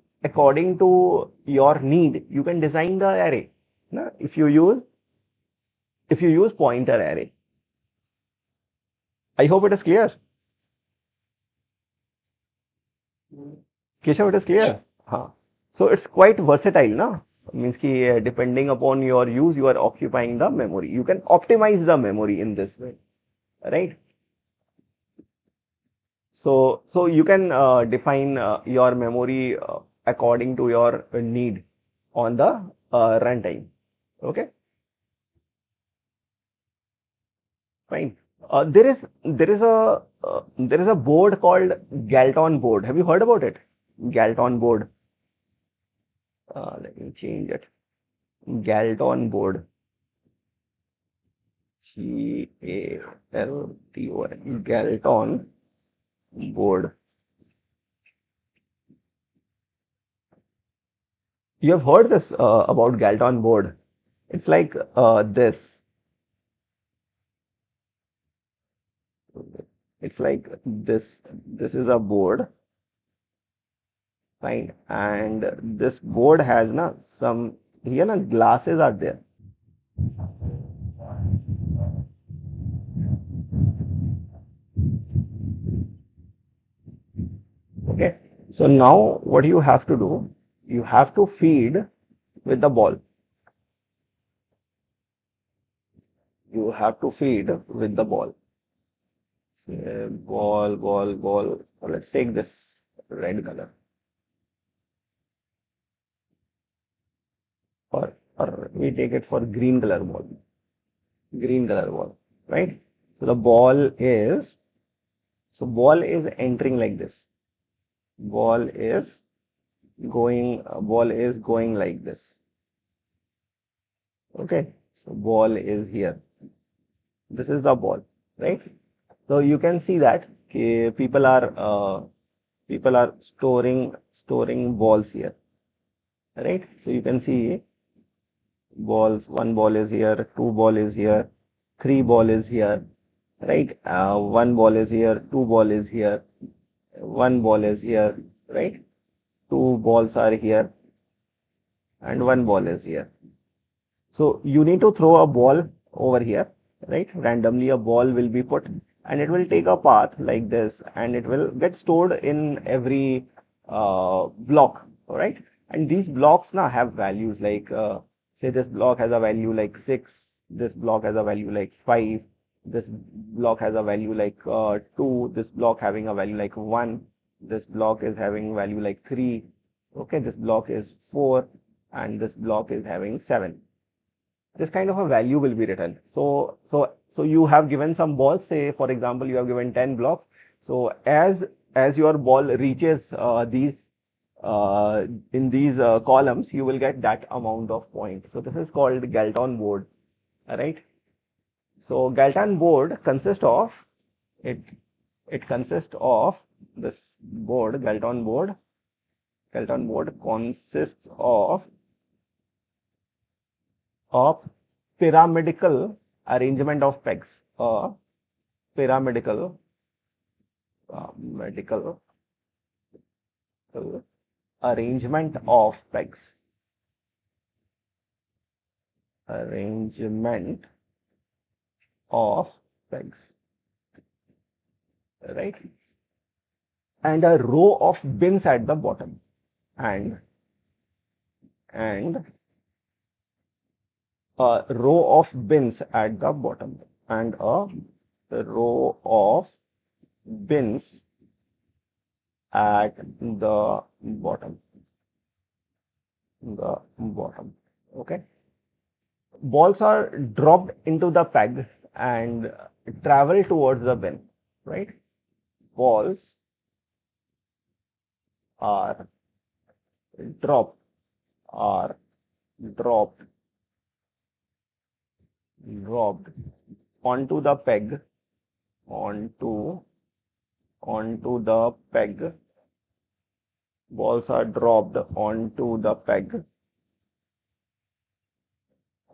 your need, you can design the array. Now, if you use pointer array, I hope it is clear. Keshav, it is clear? Yes. So it's quite versatile, na? Means ki depending upon your use, you are occupying the memory. You can optimize the memory in this way, right? So you can define your memory according to your need on the runtime. Okay, fine. There is a board called Galton board. Have you heard about it? Galton board. Let me change it. Galton board. Galton. Galton board. You have heard this about Galton board. It's like this. It's like this. This is a board, fine, and this board has some here glasses are there. Okay, so now what you have to do, you have to feed with the ball. You have to feed with the ball. Say ball, ball, ball. Let's take this red color. Or we take it for green color ball. Green color ball, right? So the ball is entering like this. Ball is going like this. Okay, so ball is here. This is the ball, right? So you can see that people are storing balls here, right? So you can see balls. One ball is here, two ball is here, three ball is here, right? One ball is here, two ball is here, one ball is here, right? Two balls are here, and one ball is here. So you need to throw a ball over here, right? Randomly a ball will be put and it will take a path like this and it will get stored in every block, all right? And these blocks now have values like, say this block has a value like 6, this block has a value like 5, this block has a value like 2, this block having a value like 1, this block is having value like 3, okay, this block is 4, and this block is having 7. This kind of a value will be written. So you have given some balls, say for example, you have given 10 blocks. So as your ball reaches these in these columns, you will get that amount of points. So this is called Galton board, all right? So Galton board consists of it. It consists of this board, Galton board. Galton board consists of a pyramidal arrangement of pegs. A pyramidal medical arrangement of pegs. Arrangement of pegs. Right? And a row of bins at the bottom. And a row of bins at the bottom. And a row of bins at the bottom. Okay. Balls are dropped into the peg and travel towards the bin, right? Balls are dropped are dropped dropped onto the peg onto the peg. Balls are dropped onto the peg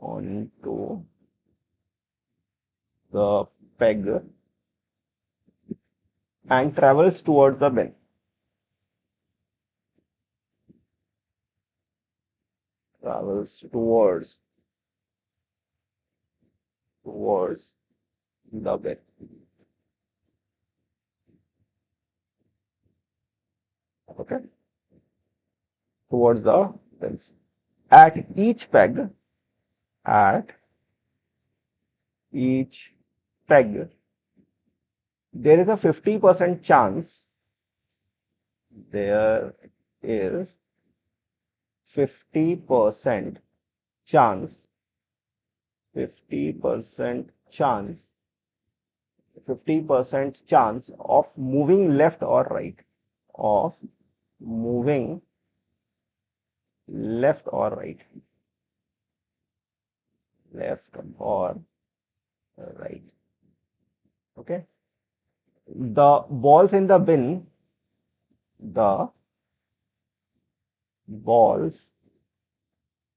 onto the peg and travels towards the bin. Travels towards the bin. Okay. Towards the bins. At each peg, there is a 50% chance. There is 50% chance. 50% chance. 50% chance of moving left or right. Of moving left or right. Left or right. Okay. The balls in the bin, the balls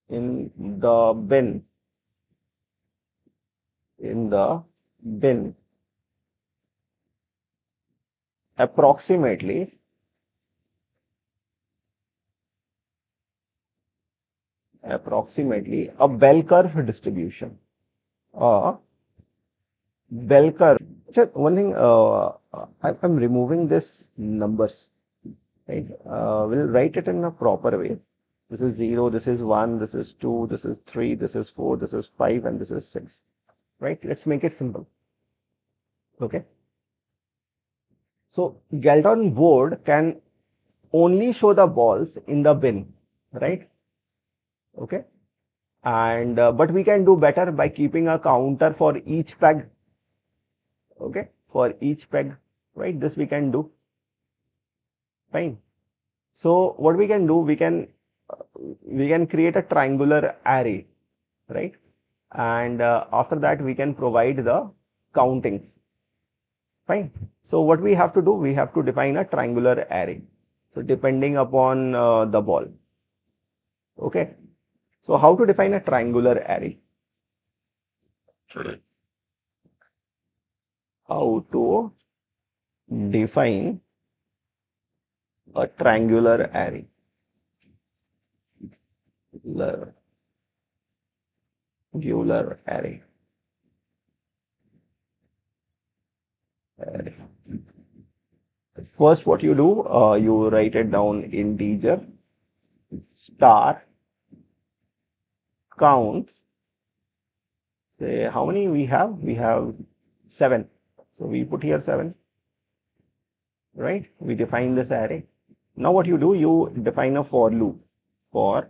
in the bin approximately a bell curve distribution. A bell curve. Just one thing, I'm removing this numbers, right? We'll write it in a proper way. This is 0, this is 1, this is 2, this is 3, this is 4, this is 5, and this is 6, right? Let's make it simple. Okay. So Galton board can only show the balls in the bin, right? Okay. And but we can do better by keeping a counter for each peg. Okay, for each peg, right? This we can do. Fine. So what we can do, we can create a triangular array, right? And after that we can provide the countings. Fine. So what we have to do, we have to define a triangular array. So depending upon the ball. Okay. So how to define a triangular array? How to define a triangular array? Triangular array. First, what you do, you write it down integer star counts. Say how many we have? We have 7. So we put here 7, right? We define this array. Now what you do, you define a for loop for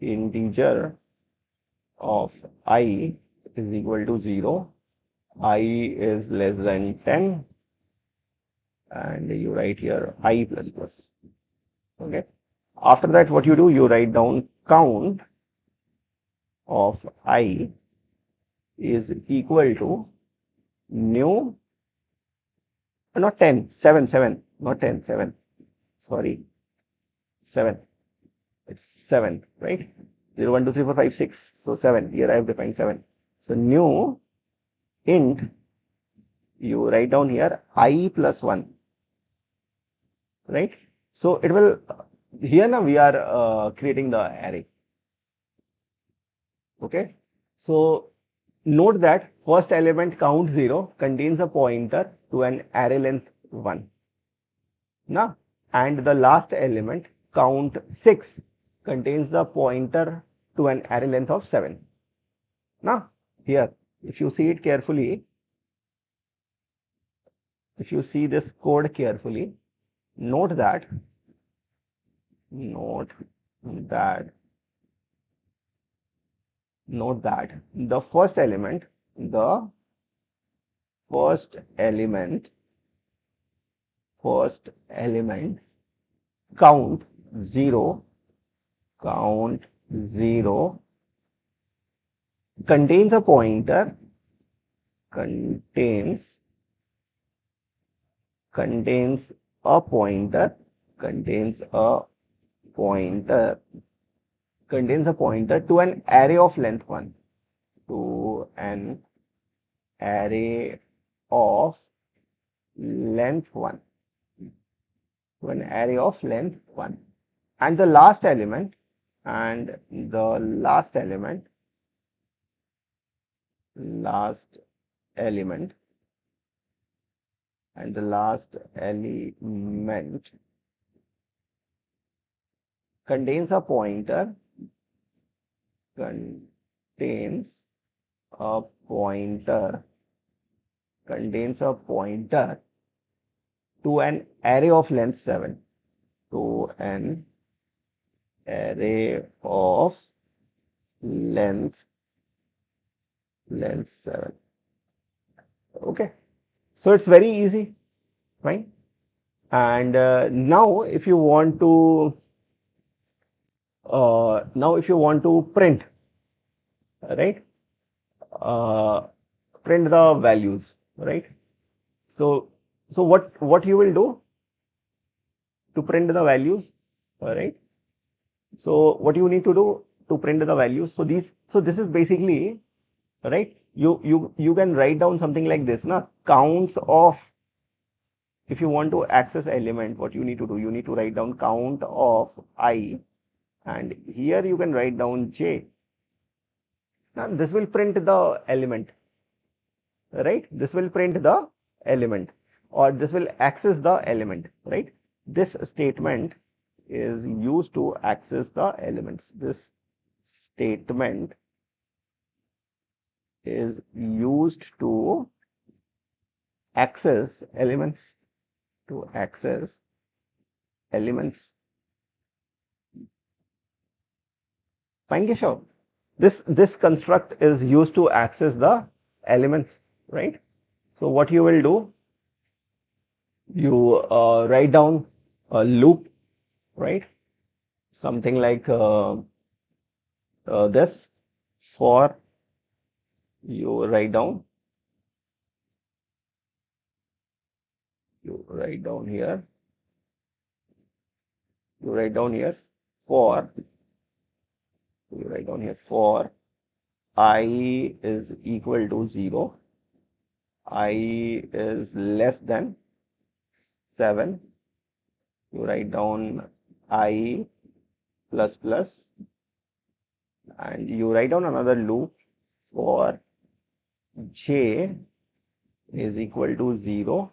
integer of I is equal to 0, I is less than 10, and you write here I plus plus. Okay. After that, what you do, you write down count of I is equal to new, not 10, 7, 7, not 10, 7, sorry, 7, it's 7, right? 0, 1, 2, 3, 4, 5, 6, so 7, here I have defined 7. So new int, you write down here I plus 1, right? So it will, here now we are creating the array, okay? So note that first element count 0 contains a pointer to an array length 1. Now, and the last element count 6 contains the pointer to an array length of 7. Now, here, if you see it carefully, if you see this code carefully, note that, note that the first element, count 0, contains a pointer, contains a pointer to an array of length 1, to an array of length 1, and the last element, last element contains a pointer to an array of length 7, to an array of length 7. Okay, so it's very easy, right? And now if you want to print, right, print the values, right? So what you will do to print the values, all right? So what you need to do to print the values, so this is basically, right, you can write down something like this, na, counts of, if you want to access element, what you need to do, you need to write down count of I, and here you can write down j. Now this will print the element, right? This will print the element, or this will access the element, right? This statement is used to access the elements. This statement is used to access elements, Fine, Keshav. This construct is used to access the elements, right? So what you will do, you write down a loop, right? Something like this, for, you write down write down here, for, I is equal to 0, I is less than 7, you write down I plus plus, and you write down another loop for j is equal to 0,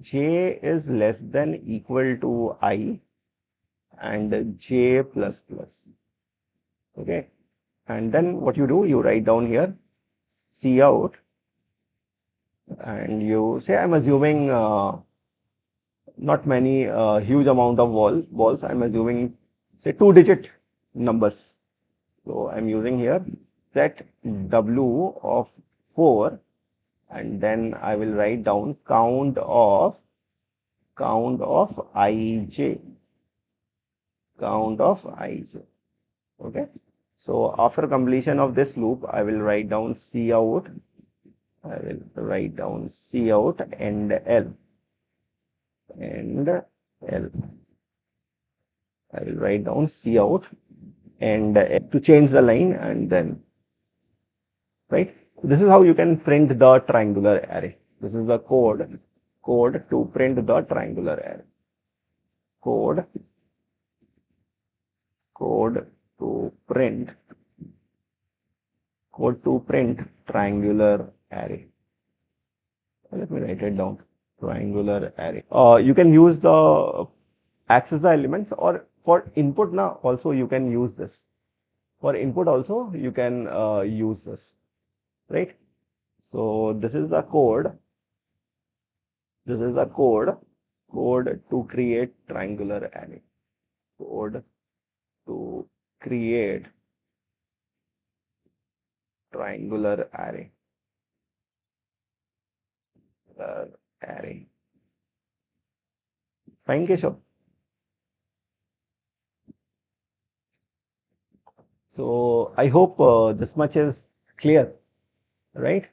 j is less than equal to I, and j plus plus. Okay, and then what you do, you write down here Cout, and you say, I'm assuming not many huge amount of balls, I'm assuming say 2-digit numbers. So I'm using here set W of 4, and then I will write down count of ij, okay. So after completion of this loop, I will write down Cout, and L, I will write down Cout and to change the line, and then, right. This is how you can print the triangular array. This is the code to print the triangular array. Code to print triangular array. Let me write it down. Triangular array. You can use the access the elements, or for input now also you can use this. For input also you can use this, right? So this is the code. To create triangular array. Code to create triangular array. Fine, Keshav. So I hope this much is clear, right?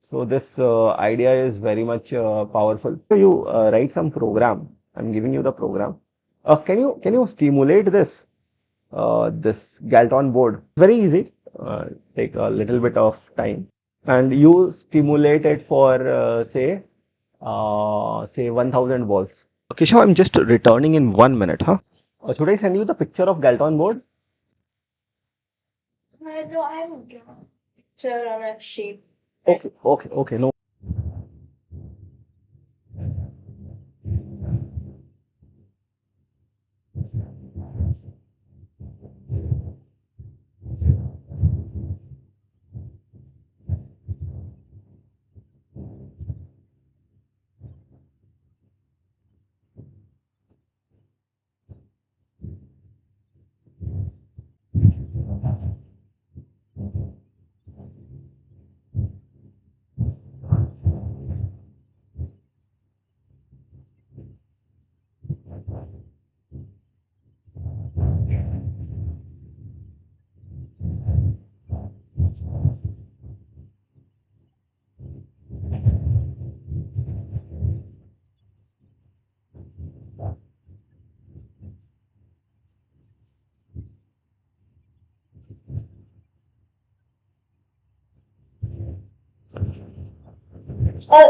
So this idea is very much powerful. So you write some program. I'm giving you the program. Can you stimulate this Galton board? Very easy. Take a little bit of time, and you stimulate it for say 1000 balls. Keshav, I'm just returning in 1 minute, huh? Should I send you the picture of Galton board? No, I haven't drawn a picture on a shape. Okay. No.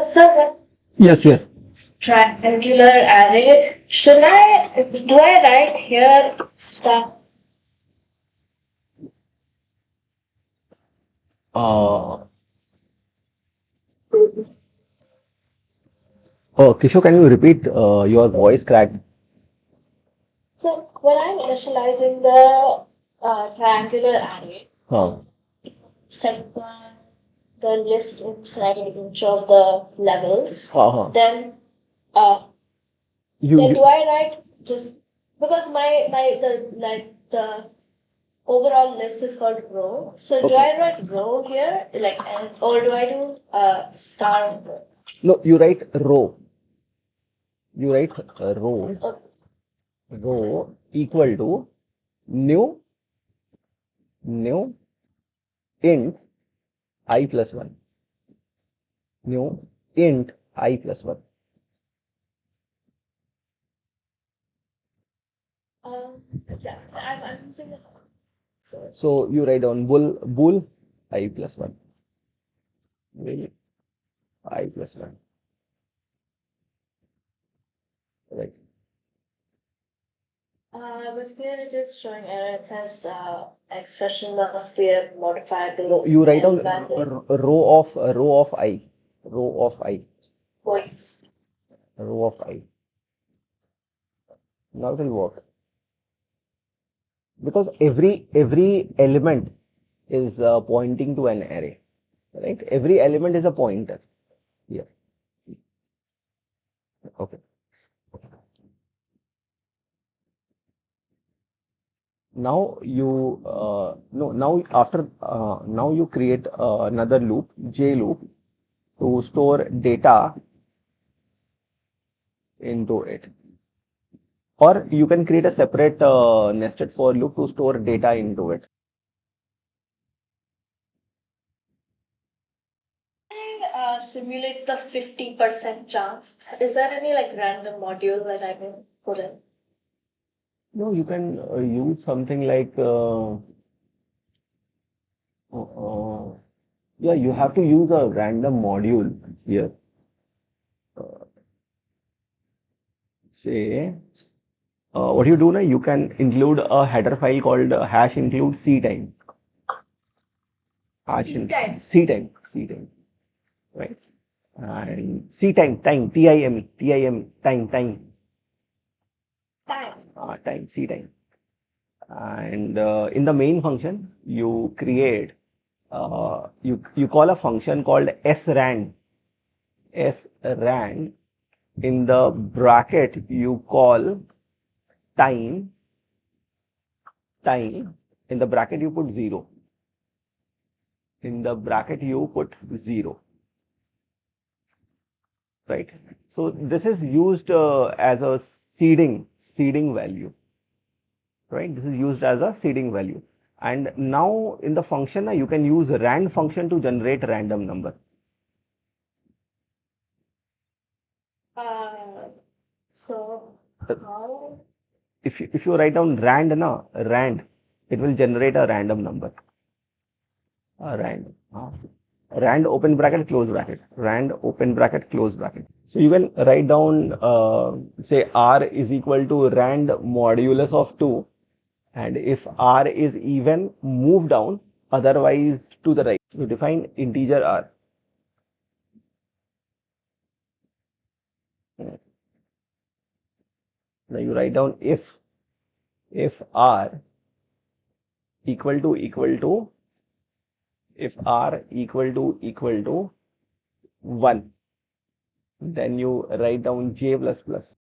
So Yes, yes. triangular array. Do I write here stuff? Uh, Kisho, can you repeat? Your voice cracked. So when I'm initializing the triangular array, Huh. set the list inside each of the levels, Uh-huh. then You, then you do I write just because the overall list is called row. So do Okay. I write row here, or do I do star row? No, you write row. You write row. Okay. Row equal to new int I plus 1. New int I plus 1. Yeah, I'm using it. So you write down bool I plus 1. Really? I plus 1. Right. But here it is showing error. It says expression must be a modifiable No, you write down and valid row of I. Row of I. points. Row of I. Now it will work. Because every element is pointing to an array. Right? Every element is a pointer. Yeah. Okay. Now you no now after now you create another loop, J loop, to store data into it. Or you can create a separate nested for loop to store data into it. Simulate the 50% chance. Is there any like random module that I can put in? No, you can use something like yeah, you have to use a random module here. Say what you do now, you can include a header file called hash include c time. Hash c time, right? And c time, time, time, c time. And in the main function, you create you call a function called srand. Srand. In the bracket, you call time. In the bracket, you put 0. In the bracket, you put 0. Right? So this is used as a seeding value. Right? This is used as a seeding value. And now in the function, you can use rand function to generate random number. So Uh, how? if you write down rand, it will generate a random number. Rand. Rand open bracket, close bracket. Rand open bracket, close bracket. So you can write down, say R is equal to rand modulus of 2. And if R is even, move down, otherwise to the right. You define integer R. Now you write down if R equal to if R equal to 1, then you write down J plus plus.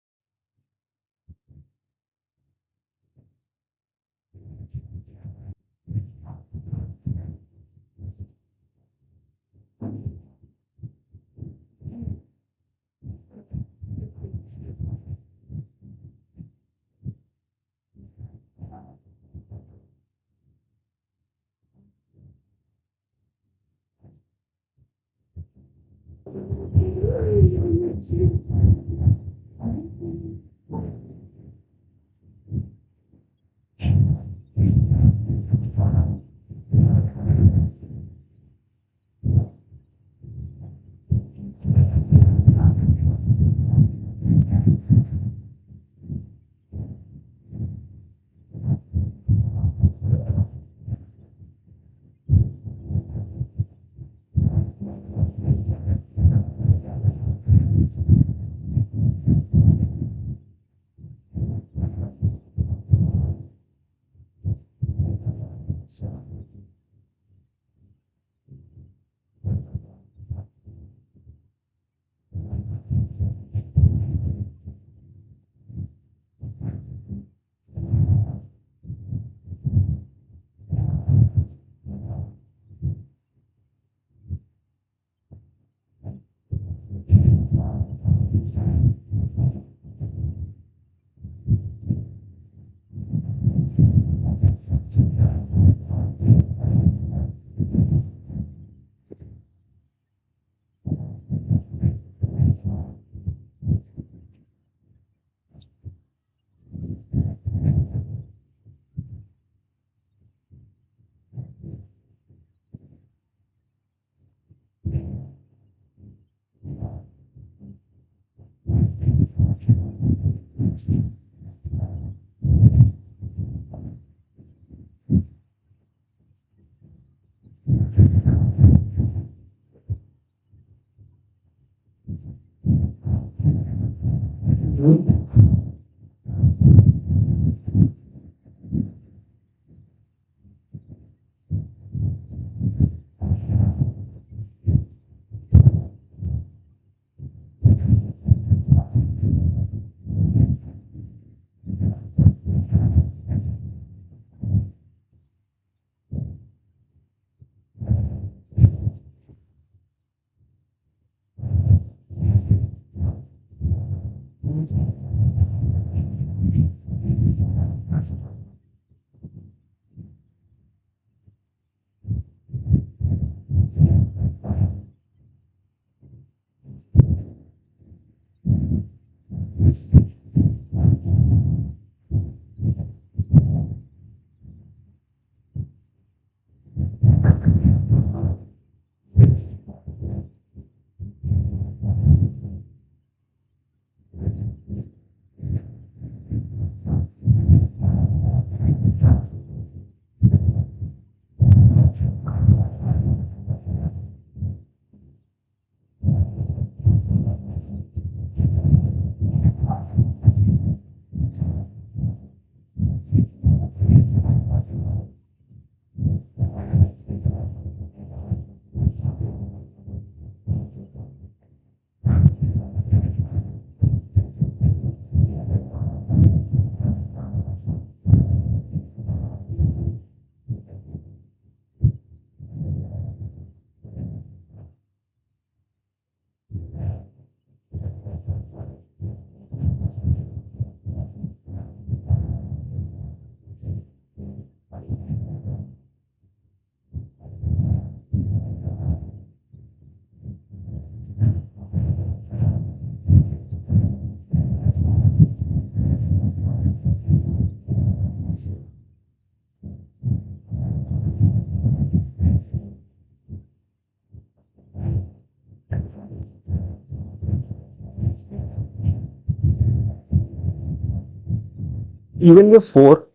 You can give 4.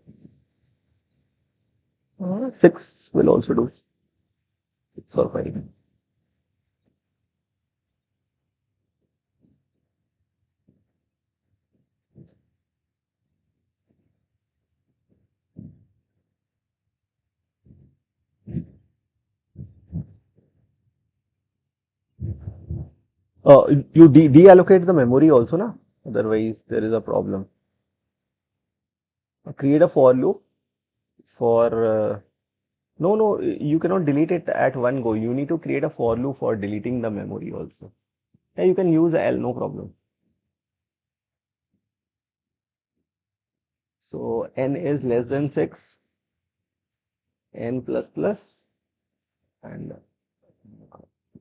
6 will also do. 6 or 5. You deallocate the memory also, na? Otherwise, there is a problem. Create a for loop for no, you cannot delete it at one go. You need to create a for loop for deleting the memory also. Yeah, you can use L, no problem. So n is less than 6, n plus plus, and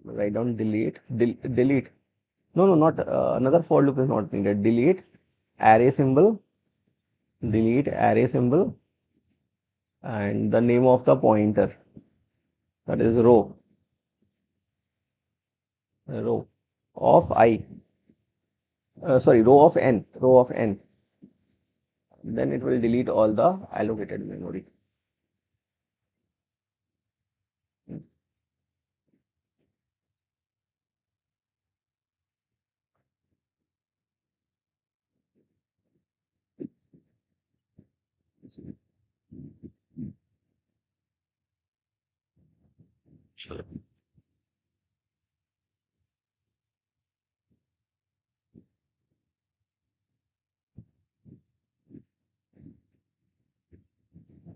write down delete. No, not another for loop is not needed. Array symbol, delete array symbol, and the name of the pointer, that is row of I. Sorry, row of n. Then it will delete all the allocated memory. Sure.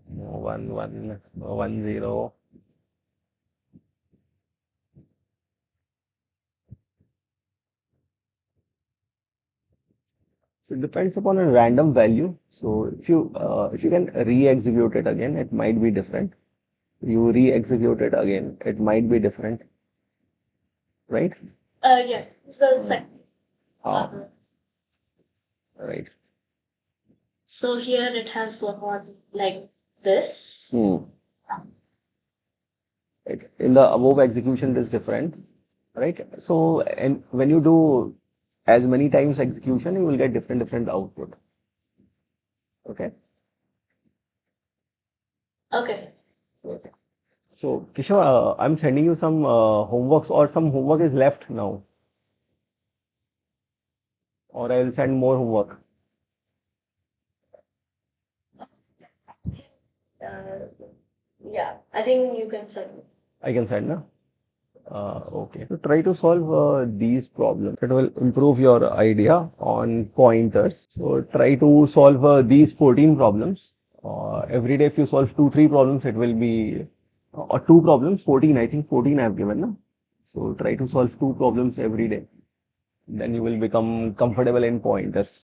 One, 0. So it depends upon a random value. So if you can re-execute it again, it might be different. You re-execute it again, it might be different, right? Yes, it's the second. Ah, right. So here it has gone on like this. Hmm. Right. In the above execution, it is different, right? So, and when you do as many times execution, you will get different output. Okay. Okay. Okay. So, Kishav, I'm sending you some homeworks, or some homework is left now, or I will send more homework. Uh, yeah, I think you can send me. I can send, na? Okay. So try to solve these problems. It will improve your idea on pointers. So try to solve these 14 problems. Every day, if you solve 2, 3 problems, it will be, or 2 problems, 14. I think 14 I have given, na? So try to solve 2 problems every day. Then you will become comfortable in pointers.